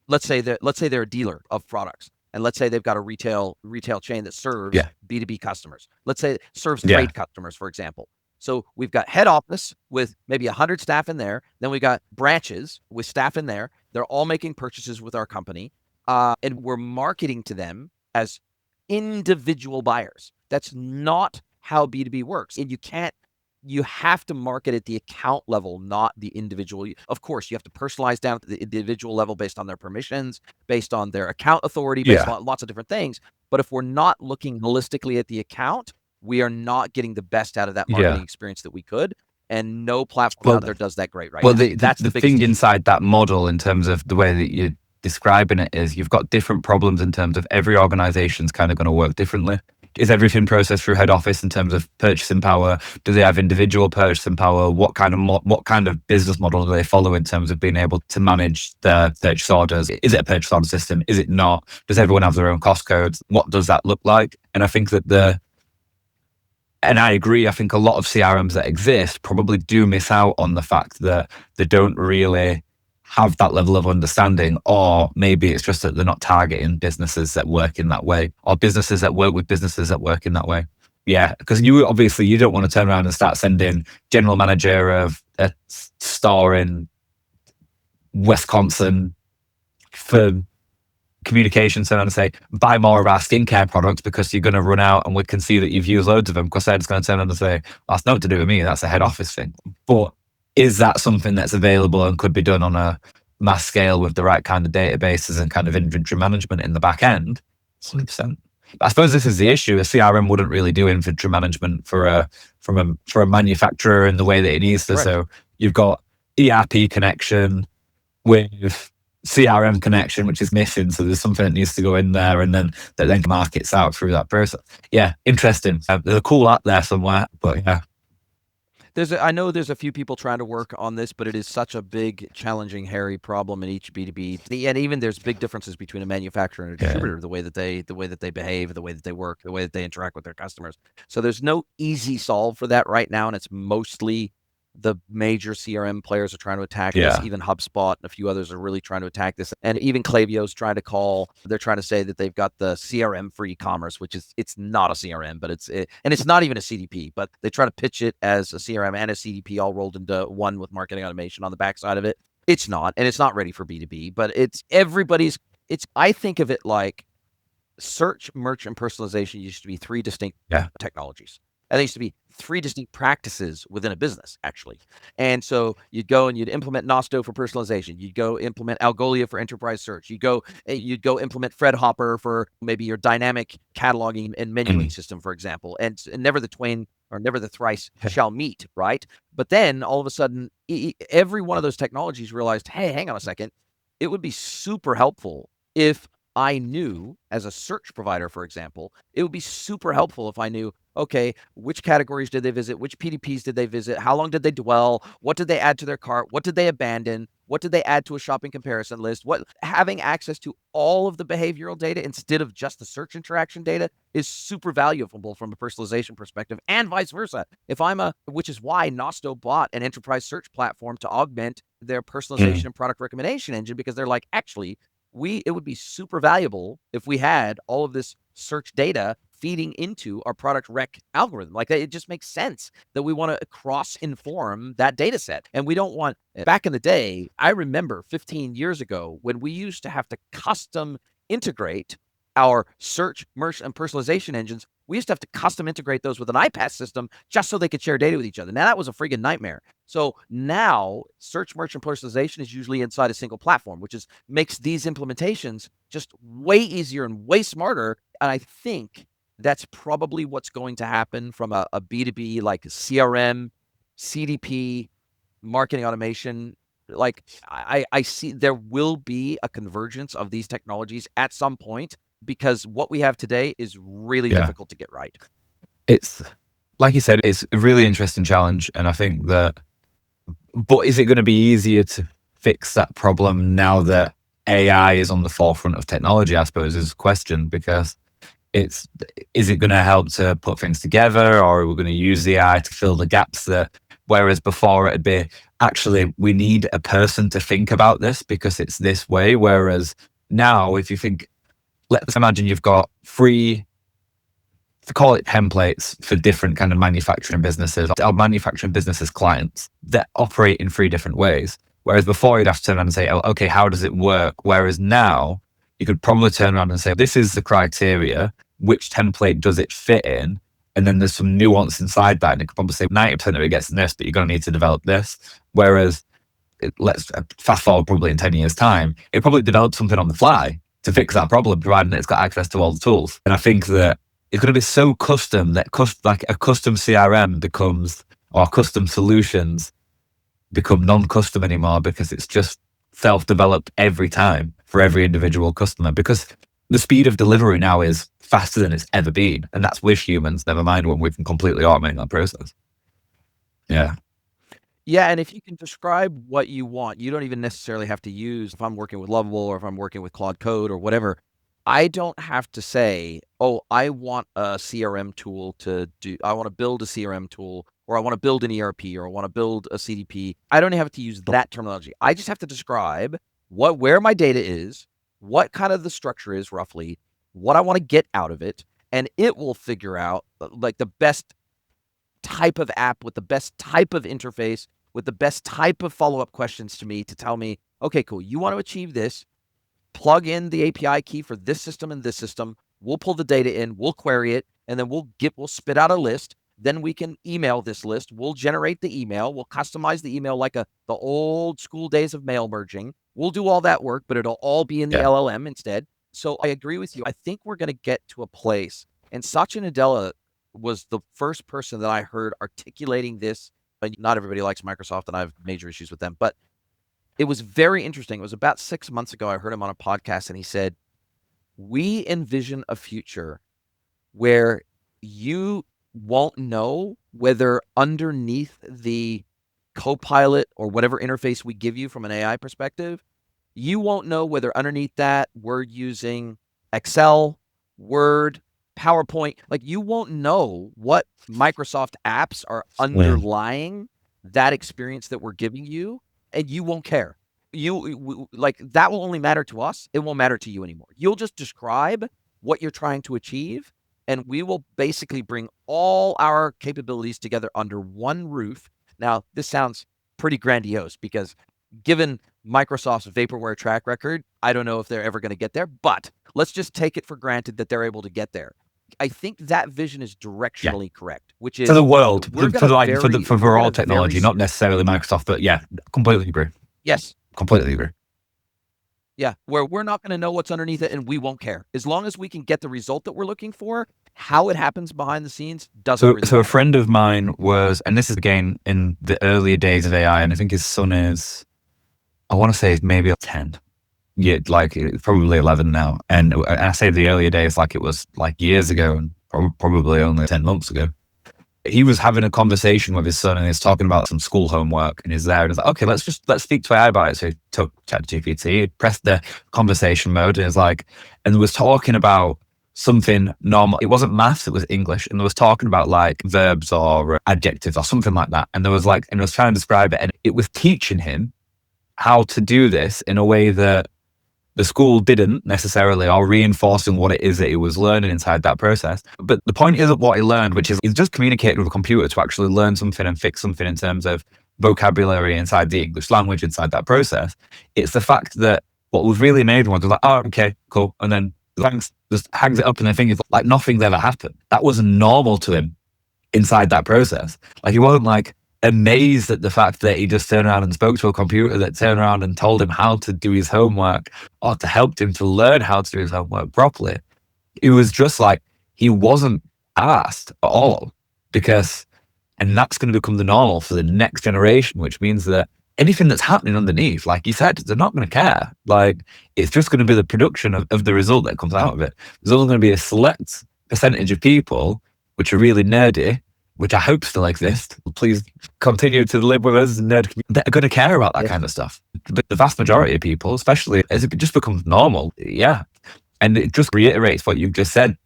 let's say they're a dealer of products, and let's say they've got a retail chain that serves B2B customers. Let's say it serves trade customers, for example. So we've got head office with maybe 100 staff in there. Then we got branches with staff in there. They're all making purchases with our company, and we're marketing to them as individual buyers. That's not how B2B works. And you have to market at the account level, not the individual. Of course, you have to personalize down to the individual level based on their permissions, based on their account authority, based on lots of different things. But if we're not looking holistically at the account, we are not getting the best out of that marketing experience that we could. And no platform out there does that great now. That's the thing inside that model, in terms of the way that you're describing it, is you've got different problems in terms of every organization's kind of going to work differently. Is everything processed through head office in terms of purchasing power? Do they have individual purchasing power? What kind of business model do they follow in terms of being able to manage their purchase orders? Is it a purchase order system? Is it not? Does everyone have their own cost codes? What does that look like? And I think that and I agree, I think a lot of CRMs that exist probably do miss out on the fact that they don't really have that level of understanding, or maybe it's just that they're not targeting businesses that work in that way, or businesses that work with businesses that work in that way. Yeah, because you don't want to turn around and start sending general manager of a store in Wisconsin for communication center and say, buy more of our skincare products because you're going to run out, and we can see that you've used loads of them, because they're just going to turn around and say, well, that's nothing to do with me, that's a head office thing. But is that something that's available and could be done on a mass scale with the right kind of databases and kind of inventory management in the back end? 100%. I suppose this is the issue. A CRM wouldn't really do inventory management for a manufacturer in the way that it needs to. Right. So you've got ERP connection with CRM connection, which is missing. So there's something that needs to go in there, and then that then markets out through that process. Yeah, interesting. There's a cool app there somewhere, but yeah. I know there's a few people trying to work on this, but it is such a big, challenging, hairy problem in each B2B. And even there's big differences between a manufacturer and a distributor, the way that they behave, the way that they work, the way that they interact with their customers. So there's no easy solve for that right now, and it's mostly the major CRM players are trying to attack this. Yeah. Even HubSpot and a few others are really trying to attack this. And even Klaviyo's trying to they're trying to say that they've got the CRM for e-commerce, which it's not a CRM, but and it's not even a CDP, but they try to pitch it as a CRM and a CDP all rolled into one with marketing automation on the backside of it. It's not, and it's not ready for B2B, but I think of it like search, merch, and personalization used to be three distinct technologies. And they used to be three distinct practices within a business, actually. And so you'd go and you'd implement Nosto for personalization. You'd go implement Algolia for enterprise search. You'd go implement Fredhopper for maybe your dynamic cataloging and menuing system, for example. And never the twain or never the thrice shall meet, right? But then all of a sudden, every one of those technologies realized, hey, hang on a second. It would be super helpful if I knew, as a search provider, for example, it would be super helpful if I knew, okay, which categories did they visit? Which PDPs did they visit? How long did they dwell? What did they add to their cart? What did they abandon? What did they add to a shopping comparison list? Having access to all of the behavioral data instead of just the search interaction data is super valuable from a personalization perspective, and vice versa. Which is why Nosto bought an enterprise search platform to augment their personalization and product recommendation engine, because they're like, actually, it would be super valuable if we had all of this search data feeding into our product rec algorithm. Like, it just makes sense that we want to cross-inform that data set. And we don't want, back in the day, I remember 15 years ago when we used to have to custom integrate our search, merch, and personalization engines. We used to have to custom integrate those with an iPaaS system just so they could share data with each other. Now, that was a friggin' nightmare. So now search, merch, and personalization is usually inside a single platform, which makes these implementations just way easier and way smarter. And I think that's probably what's going to happen from a B2B, like CRM, CDP, marketing automation. Like, I see there will be a convergence of these technologies at some point, because what we have today is really difficult to get right. It's, like you said, it's a really interesting challenge. And I think that, but is it going to be easier to fix that problem now that AI is on the forefront of technology, I suppose, is a question, because is it going to help to put things together, or are we going to use the AI to fill the gaps whereas before it'd be, actually, we need a person to think about this because it's this way. Whereas now, if you think, let's imagine you've got three, call it templates for different kind of manufacturing businesses, or manufacturing businesses clients that operate in three different ways. Whereas before you'd have to turn around and say, oh, okay, how does it work? Whereas now you could probably turn around and say, this is the criteria, which template does it fit in? And then there's some nuance inside that. And it could probably say 90% of it gets in this, but you're going to need to develop this. Whereas let's fast forward probably in 10 years time, it probably develops something on the fly to fix that problem, providing it's got access to all the tools. And I think that it's going to be so custom that like a custom CRM becomes, or custom solutions become non-custom anymore, because it's just self-developed every time for every individual customer, because the speed of delivery now is faster than it's ever been. And that's with humans, never mind when we can completely automate that process. Yeah. Yeah, and if you can describe what you want, you don't even necessarily have to use, if I'm working with Lovable or if I'm working with Claude Code or whatever, I don't have to say, oh, I want a CRM tool I want to build a CRM tool, or I want to build an ERP, or I want to build a CDP. I don't have to use that terminology. I just have to describe where my data is, what kind of the structure is roughly, what I want to get out of it, and it will figure out like the best type of app with the best type of interface with the best type of follow-up questions to me to tell me, okay, cool, you want to achieve this, plug in the API key for this system and this system, we'll pull the data in, we'll query it, and then we'll spit out a list. Then we can email this list, we'll generate the email, we'll customize the email like the old school days of mail merging. We'll do all that work, but it'll all be in the LLM instead. So I agree with you. I think we're going to get to a place, and Satya Nadella was the first person that I heard articulating this. Not everybody likes Microsoft, and I have major issues with them, but it was very interesting. It was about 6 months ago. I heard him on a podcast, and he said, we envision a future where you won't know whether underneath the Copilot or whatever interface we give you from an AI perspective, you won't know whether underneath that we're using Excel, Word, PowerPoint. Like, you won't know what Microsoft apps are underlying that experience that we're giving you, and you won't care. Like, that will only matter to us. It won't matter to you anymore. You'll just describe what you're trying to achieve, and we will basically bring all our capabilities together under one roof. Now, this sounds pretty grandiose because given Microsoft's vaporware track record, I don't know if they're ever going to get there, but let's just take it for granted that they're able to get there. I think that vision is directionally correct, which is For the world, we're for going for to overall technology, not necessarily Microsoft, but yeah, completely agree. Yes. Completely agree. Yeah, where we're not going to know what's underneath it and we won't care. As long as we can get the result that we're looking for, how it happens behind the scenes doesn't really So matter. a friend of mine was, and this is again in the earlier days of AI, and I think his son is, I want to say maybe 10. Yeah, like probably 11 now. And I say the earlier days like it was like years ago and probably only 10 months ago. He was having a conversation with his son and he's talking about some school homework and he's there and he's like, okay, let's speak to AI about it. So he took ChatGPT, pressed the conversation mode and is like, and was talking about something normal. It wasn't maths, it was English. And there was talking about like verbs or adjectives or something like that. And there was like, and it was trying to describe it. And it was teaching him how to do this in a way that the school didn't necessarily, or reinforcing what it is that he was learning inside that process. But the point isn't what he learned, which is he's just communicating with a computer to actually learn something and fix something in terms of vocabulary inside the English language inside that process. It's the fact that what was really amazing was like, oh, okay, cool. And then thanks, just hangs it up and the thing is like nothing's ever happened. That was normal to him inside that process. Like he wasn't like amazed at the fact that he just turned around and spoke to a computer that turned around and told him how to do his homework or to help him to learn how to do his homework properly. It was just like he wasn't asked at all because, and that's going to become the normal for the next generation, which means that anything that's happening underneath, like you said, they're not going to care. Like it's just going to be the production of the result that comes out of it. There's only going to be a select percentage of people which are really nerdy, which I hope still exist. Please continue to live with us. They're going to care about that kind of stuff. But the vast majority of people, especially as it just becomes normal, yeah. And it just reiterates what you've just said,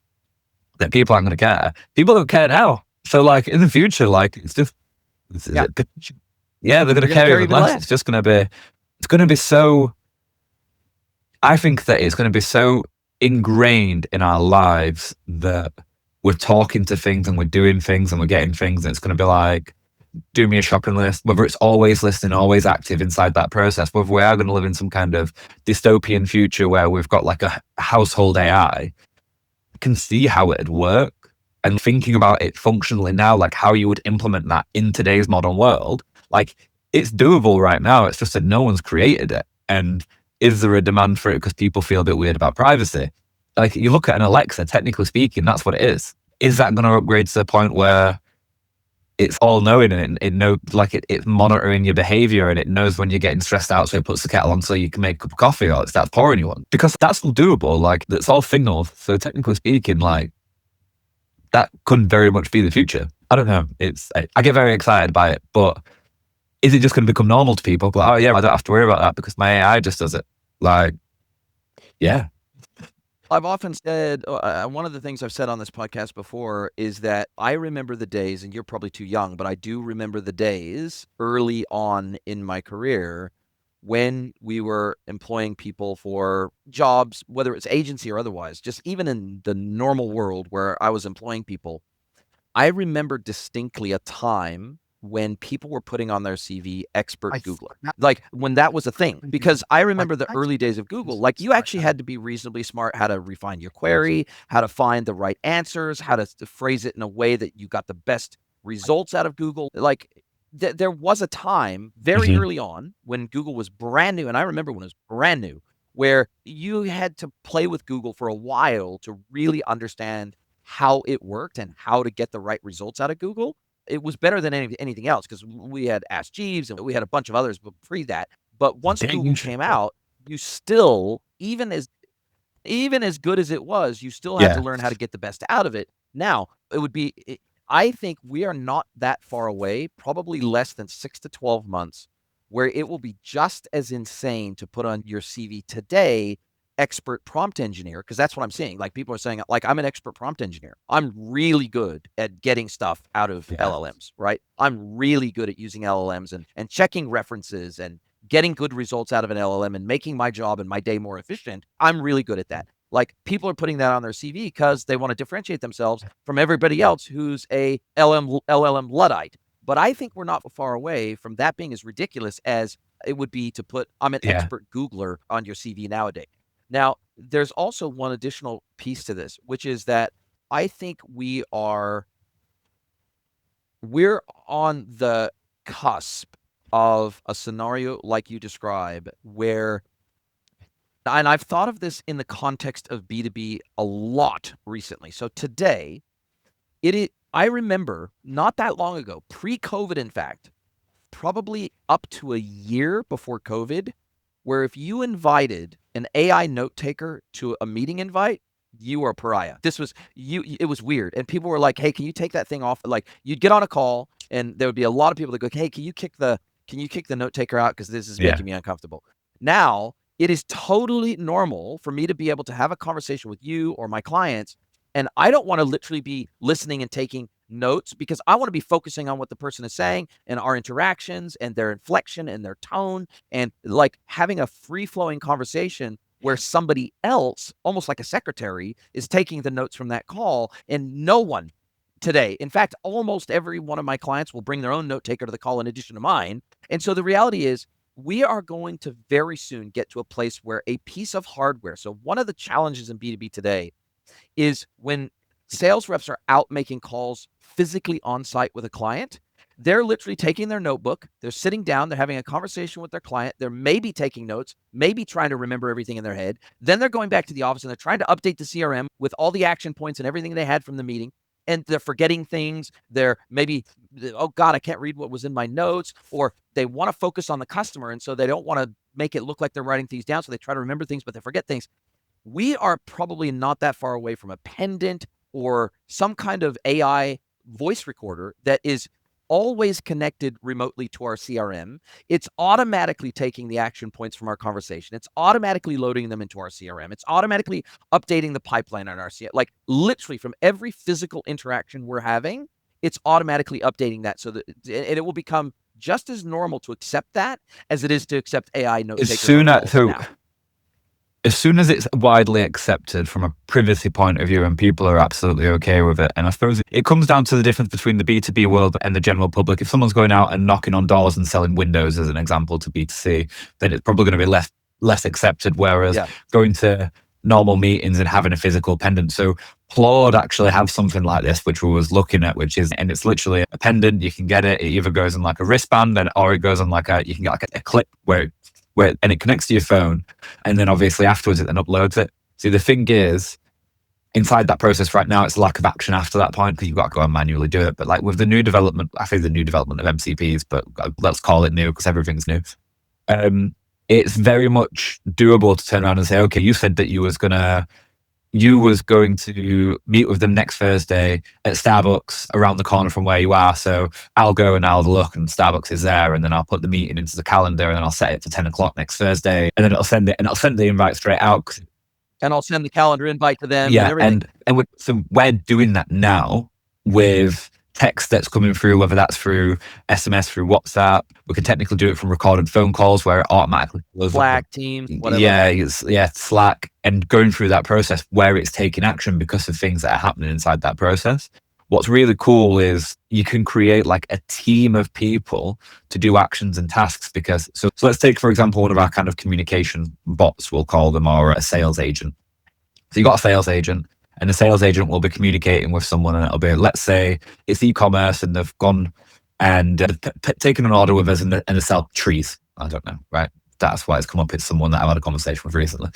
that people aren't going to care. People don't care now. So like in the future, like it's just, they're going to care even less. It's just going to be so, I think that it's going to be so ingrained in our lives that we're talking to things and we're doing things and we're getting things. And it's going to be like, do me a shopping list, whether it's always listening, always active inside that process, whether we are going to live in some kind of dystopian future where we've got like a household AI, I can see how it'd work. And thinking about it functionally now, like how you would implement that in today's modern world, like it's doable right now. It's just that no one's created it. And is there a demand for it because people feel a bit weird about privacy? Like you look at an Alexa, technically speaking, that's what it is. Is that going to upgrade to the point where it's all knowing and it knows, like it's monitoring your behavior and it knows when you're getting stressed out, so it puts the kettle on so you can make a cup of coffee or it starts pouring you one? Because that's all doable. Like that's all signals. So technically speaking, like that could very much be the future. I don't know. I get very excited by it, but is it just going to become normal to people? Like, oh yeah, I don't have to worry about that because my AI just does it. Like, yeah. I've often said, one of the things I've said on this podcast before is that I remember the days, and you're probably too young, but I do remember the days early on in my career when we were employing people for jobs, whether it's agency or otherwise, just even in the normal world where I was employing people. I remember distinctly a time when people were putting on their CV expert Googler, like when that was a thing, because I remember the early days of Google, like you actually had to be reasonably smart, how to refine your query, how to find the right answers, how to phrase it in a way that you got the best results out of Google. Like there was a time very early on when Google was brand new. And I remember when it was brand new, where you had to play with Google for a while to really understand how it worked and how to get the right results out of Google. It was better than anything else because we had Ask Jeeves and we had a bunch of others pre that. But once Google came out, you still, even as good as it was, you still had to learn how to get the best out of it. Now, I think we are not that far away, probably less than 6 to 12 months, where it will be just as insane to put on your CV today expert prompt engineer, because that's what I'm seeing. Like people are saying, like, I'm an expert prompt engineer. I'm really good at getting stuff out of LLMs, right? I'm really good at using LLMs and checking references and getting good results out of an LLM and making my job and my day more efficient. I'm really good at that. Like people are putting that on their CV because they want to differentiate themselves from everybody else who's a LLM Luddite. But I think we're not far away from that being as ridiculous as it would be to put, I'm an expert Googler on your CV nowadays. Now, there's also one additional piece to this, which is that I think we're on the cusp of a scenario like you describe where, and I've thought of this in the context of B2B a lot recently. So today, I remember not that long ago, pre-COVID, in fact, probably up to a year before COVID, where if you invited an AI note taker to a meeting invite, you are a pariah. It was weird. And people were like, hey, can you take that thing off? Like you'd get on a call and there would be a lot of people that go, hey, can you kick the note taker out? Because this is making me uncomfortable. Now, it is totally normal for me to be able to have a conversation with you or my clients. And I don't want to literally be listening and taking notes because I want to be focusing on what the person is saying and our interactions and their inflection and their tone and like having a free-flowing conversation where somebody else, almost like a secretary, is taking the notes from that call. And no one today, in fact, almost every one of my clients will bring their own note taker to the call in addition to mine. And so the reality is we are going to very soon get to a place where a piece of hardware. So one of the challenges in B2B today is when sales reps are out making calls physically on site with a client, they're literally taking their notebook, they're sitting down, they're having a conversation with their client, they're maybe taking notes, maybe trying to remember everything in their head. Then they're going back to the office and they're trying to update the CRM with all the action points and everything they had from the meeting. And they're forgetting things. They're maybe, oh God, I can't read what was in my notes, or they want to focus on the customer. And so they don't want to make it look like they're writing things down. So they try to remember things, but they forget things. We are probably not that far away from a pendant or some kind of AI voice recorder that is always connected remotely to our CRM. It's automatically taking the action points from our conversation. It's automatically loading them into our CRM. It's automatically updating the pipeline on our CRM. Like literally from every physical interaction we're having, it's automatically updating that so that and it will become just as normal to accept that as it is to accept AI note takers now. As soon as it's widely accepted from a privacy point of view and people are absolutely okay with it, and I suppose it comes down to the difference between the B2B world and the general public. If someone's going out and knocking on doors and selling windows as an example to B2C, then it's probably going to be less accepted, whereas going to normal meetings and having a physical pendant. So Claude actually have something like this, which we was looking at, and it's literally a pendant. You can get it. It either goes on like a wristband or it goes on you can get like a clip and it connects to your phone, and then obviously afterwards it then uploads it. See, the thing is, inside that process right now, it's lack of action after that point because you've got to go and manually do it. But like with the new development, I think the new development of MCPs, but let's call it new because everything's new. It's very much doable to turn around and say, okay, you said that you was going to meet with them next Thursday at Starbucks around the corner from where you are. So I'll go and I'll look and Starbucks is there. And then I'll put the meeting into the calendar and then I'll set it for 10 o'clock next Thursday. And then I'll send the invite straight out. And I'll send the calendar invite to them. Yeah. And so we're doing that now with text that's coming through, whether that's through SMS, through WhatsApp. We can technically do it from recorded phone calls where it automatically Slack, Teams, whatever. Yeah, Slack, and going through that process where it's taking action because of things that are happening inside that process. What's really cool is you can create like a team of people to do actions and tasks because so let's take, for example, one of our kind of communication bots, we'll call them, or a sales agent. So you got a sales agent, and the sales agent will be communicating with someone, and it'll be, let's say it's e-commerce, and they've gone and taken an order with us, and they sell trees. I don't know, right? That's why it's come up. It's someone that I've had a conversation with recently.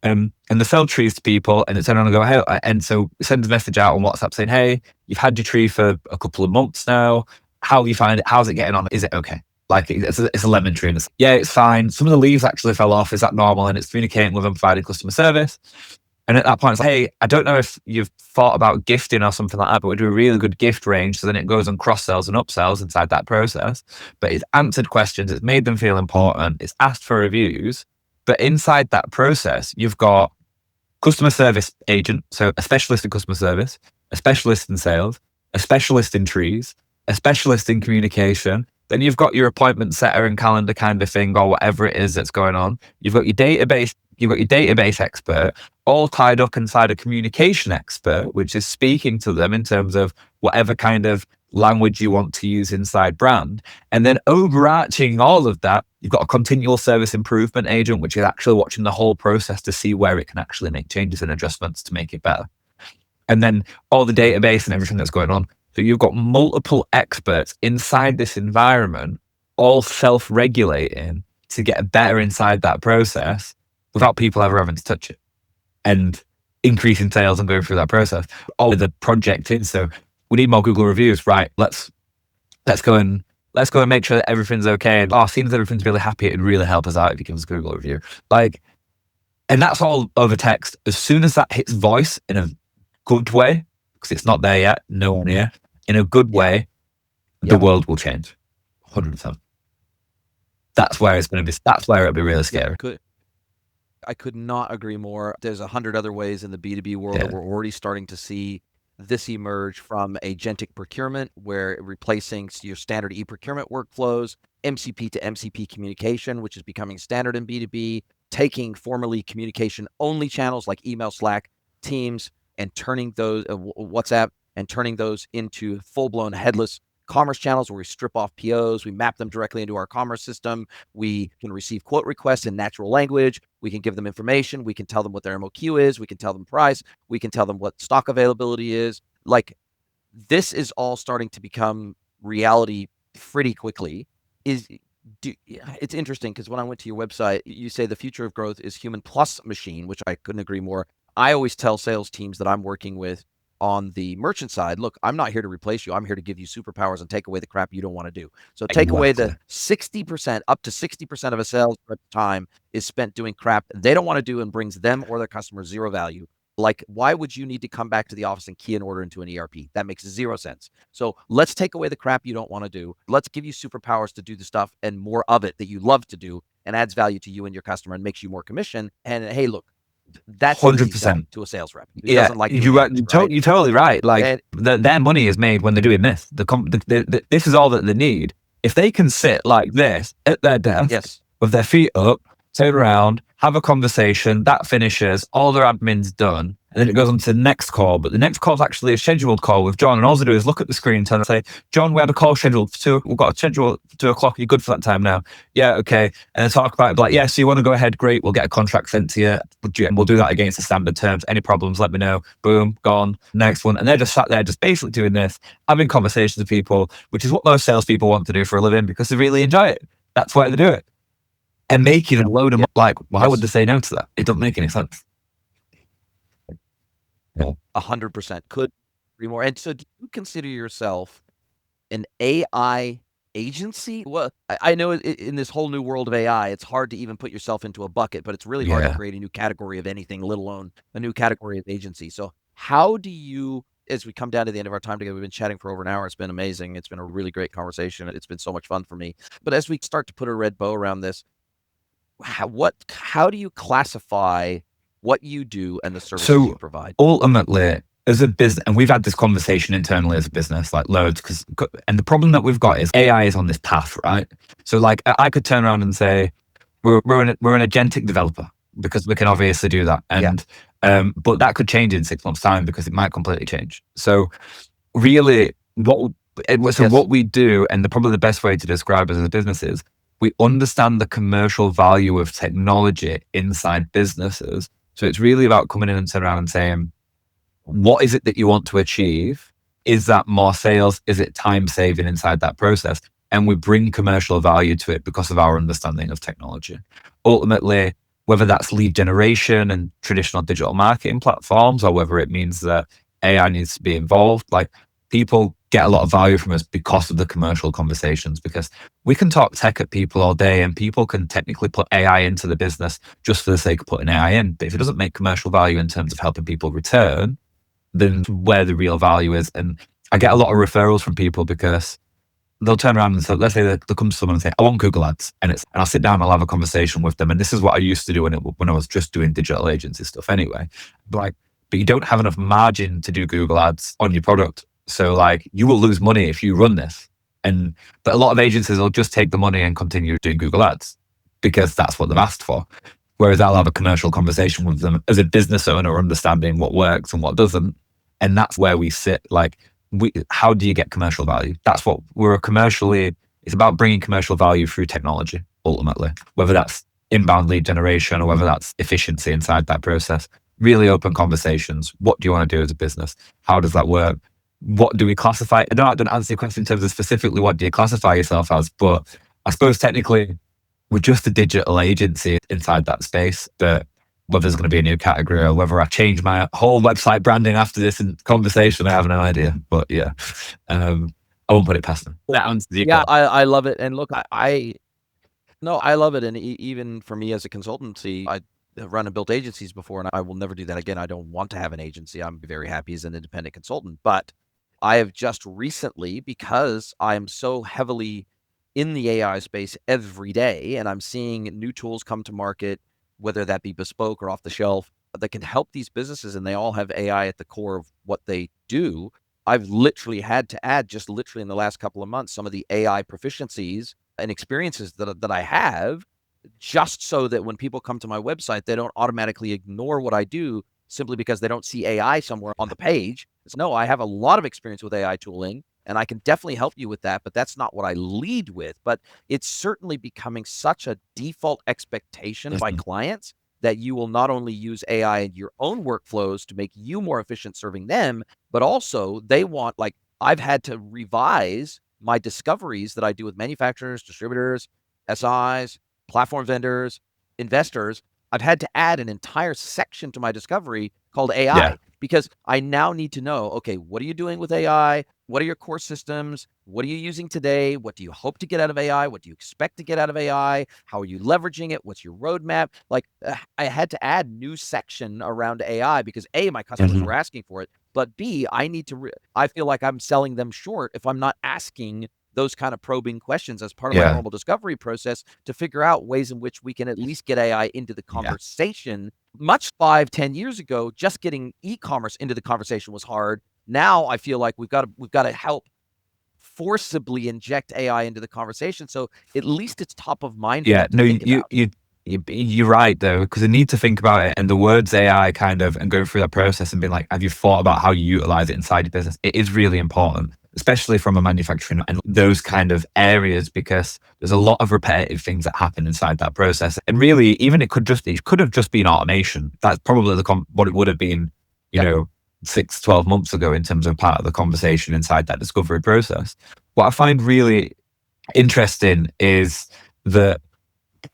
And they sell trees to people, and they turn around and go, hey, and so send a message out on WhatsApp saying, hey, you've had your tree for a couple of months now. How do you find it? How's it getting on? Is it okay? Like it's a lemon tree, and it's fine. Some of the leaves actually fell off. Is that normal? And it's communicating with them, providing customer service. And at that point, it's like, hey, I don't know if you've thought about gifting or something like that, but we do a really good gift range. So then it goes on cross-sells and upsells inside that process. But it's answered questions. It's made them feel important. It's asked for reviews. But inside that process, you've got customer service agent, so a specialist in customer service, a specialist in sales, a specialist in trees, a specialist in communication. Then you've got your appointment setter and calendar kind of thing, or whatever it is that's going on. You've got your database expert, all tied up inside a communication expert, which is speaking to them in terms of whatever kind of language you want to use inside brand. And then overarching all of that, you've got a continual service improvement agent, which is actually watching the whole process to see where it can actually make changes and adjustments to make it better. And then all the database and everything that's going on. So you've got multiple experts inside this environment, all self-regulating to get better inside that process without people ever having to touch it, and increasing sales and going through that process. All the project in. So we need more Google reviews, right? Let's go and make sure that everything's okay. And seems everything's really happy. It'd really help us out if you give us a Google review. And that's all over text. As soon as that hits voice in a good way, because it's not there yet, no one here, in a good way, the world will change. 100%. That's where it's going to be. That's where it'll be really scary. I could not agree more. There's 100 other ways in the B2B world that we're already starting to see this emerge, from agentic procurement, where replacing your standard e-procurement workflows, MCP to MCP communication, which is becoming standard in B2B, taking formerly communication-only channels like email, Slack, Teams, and turning those, WhatsApp, and turning those into full-blown headless commerce channels where we strip off POs, we map them directly into our commerce system, we can receive quote requests in natural language, we can give them information, we can tell them what their MOQ is, we can tell them price, we can tell them what stock availability is. This is all starting to become reality pretty quickly. It's interesting because when I went to your website, you say the future of growth is human plus machine, which I couldn't agree more. I always tell sales teams that I'm working with on the merchant side, look, I'm not here to replace you. I'm here to give you superpowers and take away the crap you don't want to do. So take away the 60%, up to 60% of a sales time is spent doing crap they don't want to do and brings them or their customers zero value. Why would you need to come back to the office and key an order into an ERP? That makes zero sense. So let's take away the crap you don't want to do. Let's give you superpowers to do the stuff and more of it that you love to do and adds value to you and your customer and makes you more commission. And hey, look, that's 100% to a sales rep. You're totally right. Their money is made when they're doing this. This is all that they need. If they can sit like this at their desk with their feet up, turn around, have a conversation, that finishes, all their admin's done, and then it goes on to the next call. But the next call is actually a scheduled call with John, and all they do is look at the screen and say, John, we had a call scheduled for 2, we've got a schedule for 2 o'clock, are you good for that time now? Yeah, okay. And then talk about it, so you want to go ahead, great, we'll get a contract sent to you, and we'll do that against the standard terms. Any problems, let me know. Boom, gone, next one. And they're just sat there, just basically doing this, having conversations with people, which is what most salespeople want to do for a living because they really enjoy it. That's why they do it. And making a load of why would they say no to that? It doesn't make any sense. 100% could be more. And so do you consider yourself an AI agency? Well, I know in this whole new world of AI, it's hard to even put yourself into a bucket, but it's really hard to create a new category of anything, let alone a new category of agency. So how do you, as we come down to the end of our time together, we've been chatting for over an hour. It's been amazing. It's been a really great conversation. It's been so much fun for me. But as we start to put a red bow around this, how do you classify what you do and the services you provide? Ultimately, as a business, and we've had this conversation internally as a business, loads, and the problem that we've got is AI is on this path, right? So I could turn around and say, we're an agentic developer because we can obviously do that. And, but that could change in 6 months' time because it might completely change. So really what we do, and probably the best way to describe it as a business is, we understand the commercial value of technology inside businesses. So it's really about coming in and turning around and saying, what is it that you want to achieve? Is that more sales? Is it time saving inside that process? And we bring commercial value to it because of our understanding of technology. Ultimately, whether that's lead generation and traditional digital marketing platforms, or whether it means that AI needs to be involved, people get a lot of value from us because of the commercial conversations, because we can talk tech at people all day and people can technically put AI into the business just for the sake of putting AI in. But if it doesn't make commercial value in terms of helping people return, then where the real value is. And I get a lot of referrals from people because they'll turn around and say, let's say they'll come to someone and say, I want Google Ads. And I'll sit down and I'll have a conversation with them. And this is what I used to do when I was just doing digital agency stuff anyway. But you don't have enough margin to do Google Ads on your product. So like, you will lose money if you run this. But a lot of agencies will just take the money and continue doing Google Ads because that's what they've asked for. Whereas I'll have a commercial conversation with them as a business owner, understanding what works and what doesn't. And that's where we sit. Like, how do you get commercial value? That's what it's about, bringing commercial value through technology, ultimately, whether that's inbound lead generation or whether that's efficiency inside that process. Really open conversations. What do you want to do as a business? How does that work? What do we classify? I don't answer your question in terms of specifically what do you classify yourself as, but I suppose technically we're just a digital agency inside that space. That whether there's going to be a new category or whether I change my whole website branding after this conversation, I have no idea. But yeah, I won't put it past them. Yeah, I love it. And look, I love it. And even for me as a consultancy, I run and built agencies before, and I will never do that again. I don't want to have an agency. I'm very happy as an independent consultant. But I have just recently, because I'm so heavily in the AI space every day, and I'm seeing new tools come to market, whether that be bespoke or off the shelf, that can help these businesses, and they all have AI at the core of what they do. I've literally had to add, just literally in the last couple of months, some of the AI proficiencies and experiences that I have, just so that when people come to my website, they don't automatically ignore what I do simply because they don't see AI somewhere on the page. No, I have a lot of experience with AI tooling, and I can definitely help you with that, but that's not what I lead with. But it's certainly becoming such a default expectation by clients that you will not only use AI in your own workflows to make you more efficient serving them, but also they want, like, I've had to revise my discoveries that I do with manufacturers, distributors, SIs, platform vendors, investors. I've had to add an entire section to my discovery called AI because I now need to know, okay, what are you doing with AI? What are your core systems? What are you using today? What do you hope to get out of AI? What do you expect to get out of AI? How are you leveraging it? What's your roadmap? Like, I had to add new section around AI because A, my customers were asking for it, but B, I need to, I feel like I'm selling them short if I'm not asking those kind of probing questions as part of my normal discovery process to figure out ways in which we can at least get AI into the conversation. Much 5-10 years ago, just getting e-commerce into the conversation was hard. Now I feel like we've got to help forcibly inject AI into the conversation, so at least it's top of mind. Yeah, no, you're right though, because I need to think about it, and the words AI and going through that process and being like, have you thought about how you utilize it inside your business? It is really important, especially from a manufacturing and those kind of areas, because there's a lot of repetitive things that happen inside that process. And really, even it could have just been automation. That's probably what it would have been, you know, 6-12 months ago in terms of part of the conversation inside that discovery process. What I find really interesting is that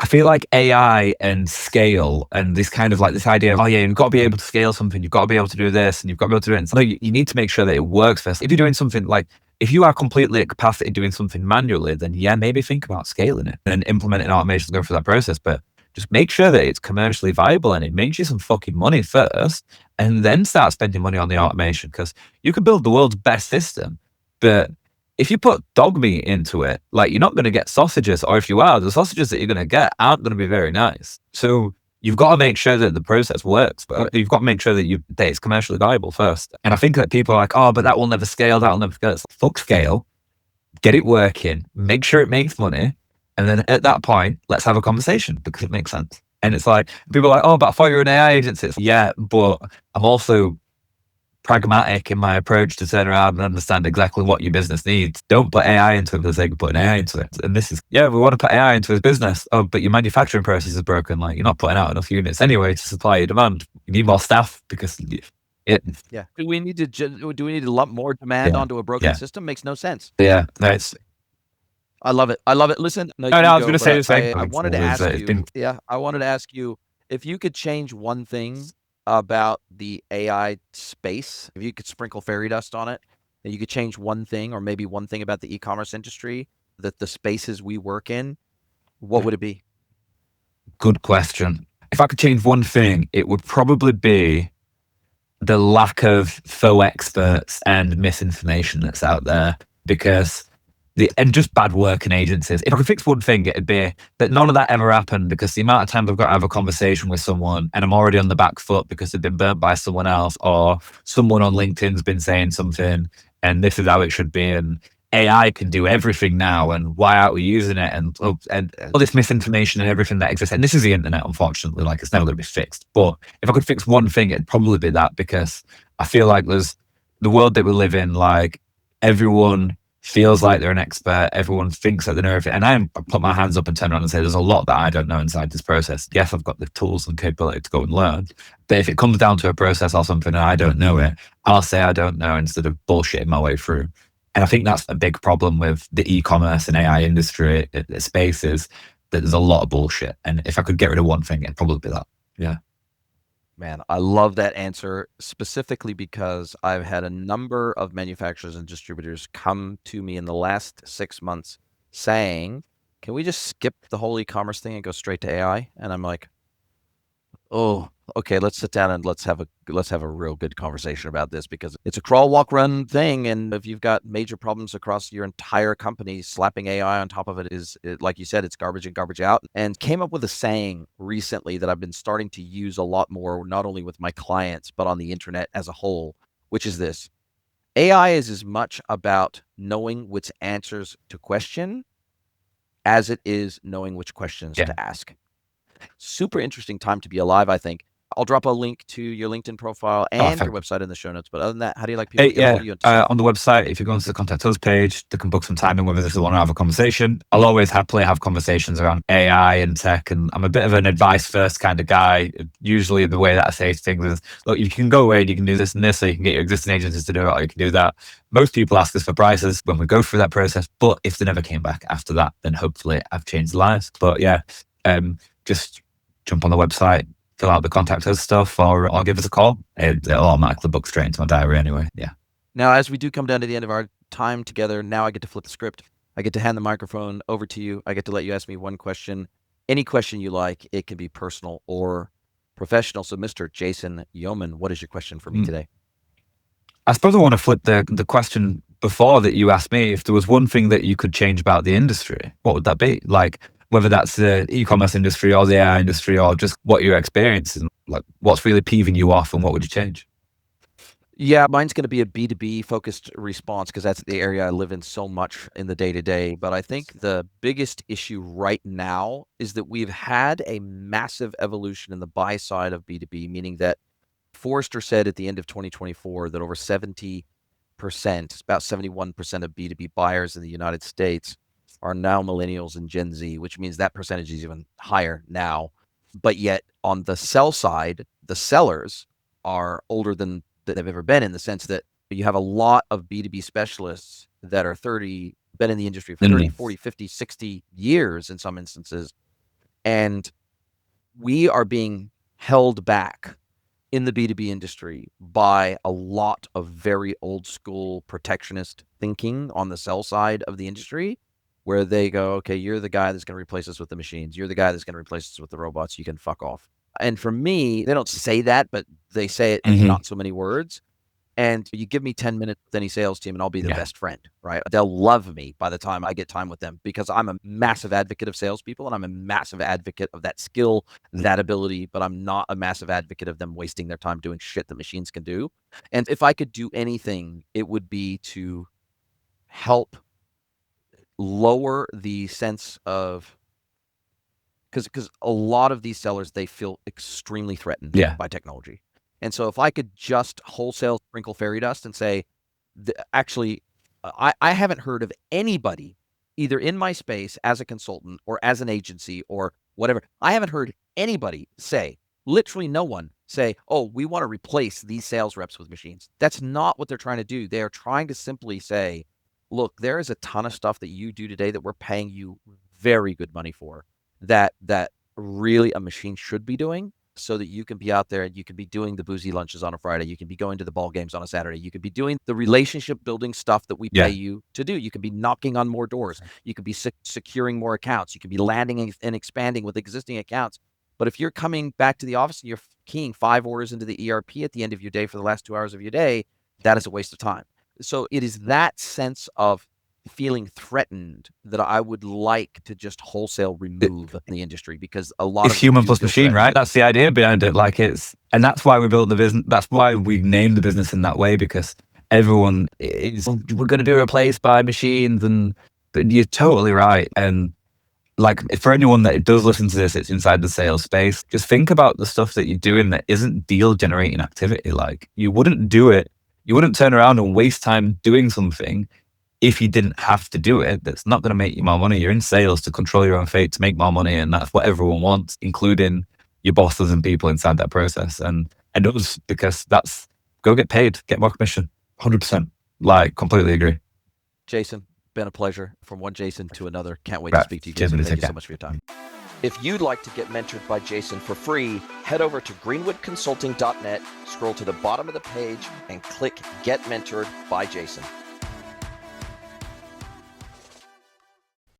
I feel like AI and scale and this kind of like this idea of, oh yeah, you've got to be able to scale something, you've got to be able to do this, and you've got to be able to do it. And so you need to make sure that it works first. If you're doing something like, if you are completely at capacity doing something manually, then yeah, maybe think about scaling it and implementing automation to go through that process. But just make sure that it's commercially viable and it makes you some fucking money first, and then start spending money on the automation. Because you can build the world's best system, but if you put dog meat into it, like, you're not going to get sausages, or if you are, the sausages that you're going to get aren't going to be very nice. So you've got to make sure that the process works, but you've got to make sure that it's commercially viable first. And I think that people are like, oh, but that will never scale. That'll never scale. It's like, fuck scale, get it working, make sure it makes money. And then at that point, let's have a conversation because it makes sense. And it's like, people are like, oh, but I thought you were an AI agency. It's like, yeah, but I'm also pragmatic in my approach to turn around and understand exactly what your business needs. Don't put AI into it for the sake of putting AI into it. And this is, we want to put AI into his business. Oh, but your manufacturing process is broken. Like, you're not putting out enough units anyway to supply your demand. You need more staff because Do we need to lump more demand onto a broken system? Makes no sense. Yeah, that's. I love it. I love it. Listen, I was going to say the same. I wanted to ask you. I wanted to ask you if you could change one thing about the AI space, if you could sprinkle fairy dust on it, and you could change one thing, or maybe one thing about the e-commerce industry, that the spaces we work in, what would it be? Good question. If I could change one thing, it would probably be the lack of faux experts and misinformation that's out there, because and just bad work in agencies. If I could fix one thing, it'd be that none of that ever happened, because the amount of times I've got to have a conversation with someone and I'm already on the back foot because they've been burnt by someone else, or someone on LinkedIn's been saying something and this is how it should be, and AI can do everything now, and why aren't we using it? And all this misinformation and everything that exists. And this is the internet, unfortunately, like it's never going to be fixed. But if I could fix one thing, it'd probably be that, because I feel like there's the world that we live in, like everyone feels like they're an expert. Everyone thinks that they know everything. And I put my hands up and turn around and say, there's a lot that I don't know inside this process. Yes, I've got the tools and capability to go and learn. But if it comes down to a process or something and I don't know it, I'll say I don't know instead of bullshitting my way through. And I think that's a big problem with the e-commerce and AI industry spaces, that there's a lot of bullshit. And if I could get rid of one thing, it'd probably be that. Yeah. Man, I love that answer, specifically because I've had a number of manufacturers and distributors come to me in the last 6 months saying, can we just skip the whole e-commerce thing and go straight to AI? And I'm like, oh, okay, let's sit down and let's have a real good conversation about this, because it's a crawl, walk, run thing. And if you've got major problems across your entire company, slapping AI on top of it is, like you said, it's garbage in, garbage out. And came up with a saying recently that I've been starting to use a lot more, not only with my clients, but on the internet as a whole, which is this: AI is as much about knowing which answers to question as it is knowing which questions to ask. Super interesting time to be alive, I think. I'll drop a link to your LinkedIn profile and your website in the show notes. But other than that, how do you like people to get hold of you? On the website, if you go into the contact us page, they can book some time in whether they want to have a conversation. I'll always happily have conversations around AI and tech, and I'm a bit of an advice first kind of guy. Usually the way that I say things is, look, you can go away and you can do this and this, so you can get your existing agencies to do it, or you can do that. Most people ask us for prices when we go through that process, but if they never came back after that, then hopefully I've changed lives. But yeah, just jump on the website, fill out the contact us stuff, or give us a call. It'll automatically book straight into my diary anyway. Yeah. Now, as we do come down to the end of our time together, now I get to flip the script. I get to hand the microphone over to you. I get to let you ask me one question, any question you like. It can be personal or professional. So, Mr. Jason Yeoman, what is your question for me today? I suppose I want to flip the question before that you asked me. If there was one thing that you could change about the industry, what would that be? Like, whether that's the e-commerce industry or the AI industry, or just what you're experiencing, like what's really peeving you off and what would you change? Yeah, mine's going to be a B2B focused response, because that's the area I live in so much in the day-to-day. But I think the biggest issue right now is that we've had a massive evolution in the buy side of B2B, meaning that Forrester said at the end of 2024 that over 70%, about 71% of B2B buyers in the United States are now millennials and Gen Z, which means that percentage is even higher now. But yet on the sell side, the sellers are older than they've ever been, in the sense that you have a lot of B2B specialists that are 30, been in the industry for 30, 40, 50, 60 years in some instances. And we are being held back in the B2B industry by a lot of very old school protectionist thinking on the sell side of the industry, where they go, okay, you're the guy that's going to replace us with the machines. You're the guy that's going to replace us with the robots. You can fuck off. And for me, they don't say that, but they say it in not so many words. And you give me 10 minutes with any sales team and I'll be their best friend, right? They'll love me by the time I get time with them, because I'm a massive advocate of salespeople and I'm a massive advocate of that skill, that ability, but I'm not a massive advocate of them wasting their time doing shit that machines can do. And if I could do anything, it would be to help lower the sense of, because a lot of these sellers, they feel extremely threatened by technology. And so if I could just wholesale sprinkle fairy dust and say, actually, I haven't heard of anybody, either in my space as a consultant or as an agency or whatever, I haven't heard anybody say, literally no one say, oh, we want to replace these sales reps with machines. That's not what they're trying to do. They are trying to simply say, look, there is a ton of stuff that you do today that we're paying you very good money for, that really a machine should be doing, so that you can be out there and you can be doing the boozy lunches on a Friday. You can be going to the ball games on a Saturday. You can be doing the relationship building stuff that we pay you to do. You can be knocking on more doors. You can be securing more accounts. You can be landing and expanding with existing accounts. But if you're coming back to the office and you're keying 5 orders into the ERP at the end of your day for the last 2 hours of your day, that is a waste of time. So it is that sense of feeling threatened that I would like to just wholesale remove the industry, because a lot It's of human do plus feel machine, threatened. right? That's the idea behind it. Like and that's why we built the business. That's why we named the business in that way, because everyone is, we're going to be replaced by machines. But you're totally right. And like, for anyone that does listen to this, it's inside the sales space. Just think about the stuff that you're doing that isn't deal generating activity. Like, you wouldn't do it. You wouldn't turn around and waste time doing something if you didn't have to do it. That's not going to make you more money. You're in sales to control your own fate, to make more money. And that's what everyone wants, including your bosses and people inside that process. And us, because that's, go get paid, get more commission. 100%. Like, completely agree. Jason, been a pleasure. From one Jason to another. Can't wait Right. to speak to you, Cheers, Jason. buddy. Thank Take you so care. much for your time. If you'd like to get mentored by Jason for free, head over to greenwoodconsulting.net, scroll to the bottom of the page, and click Get Mentored by Jason.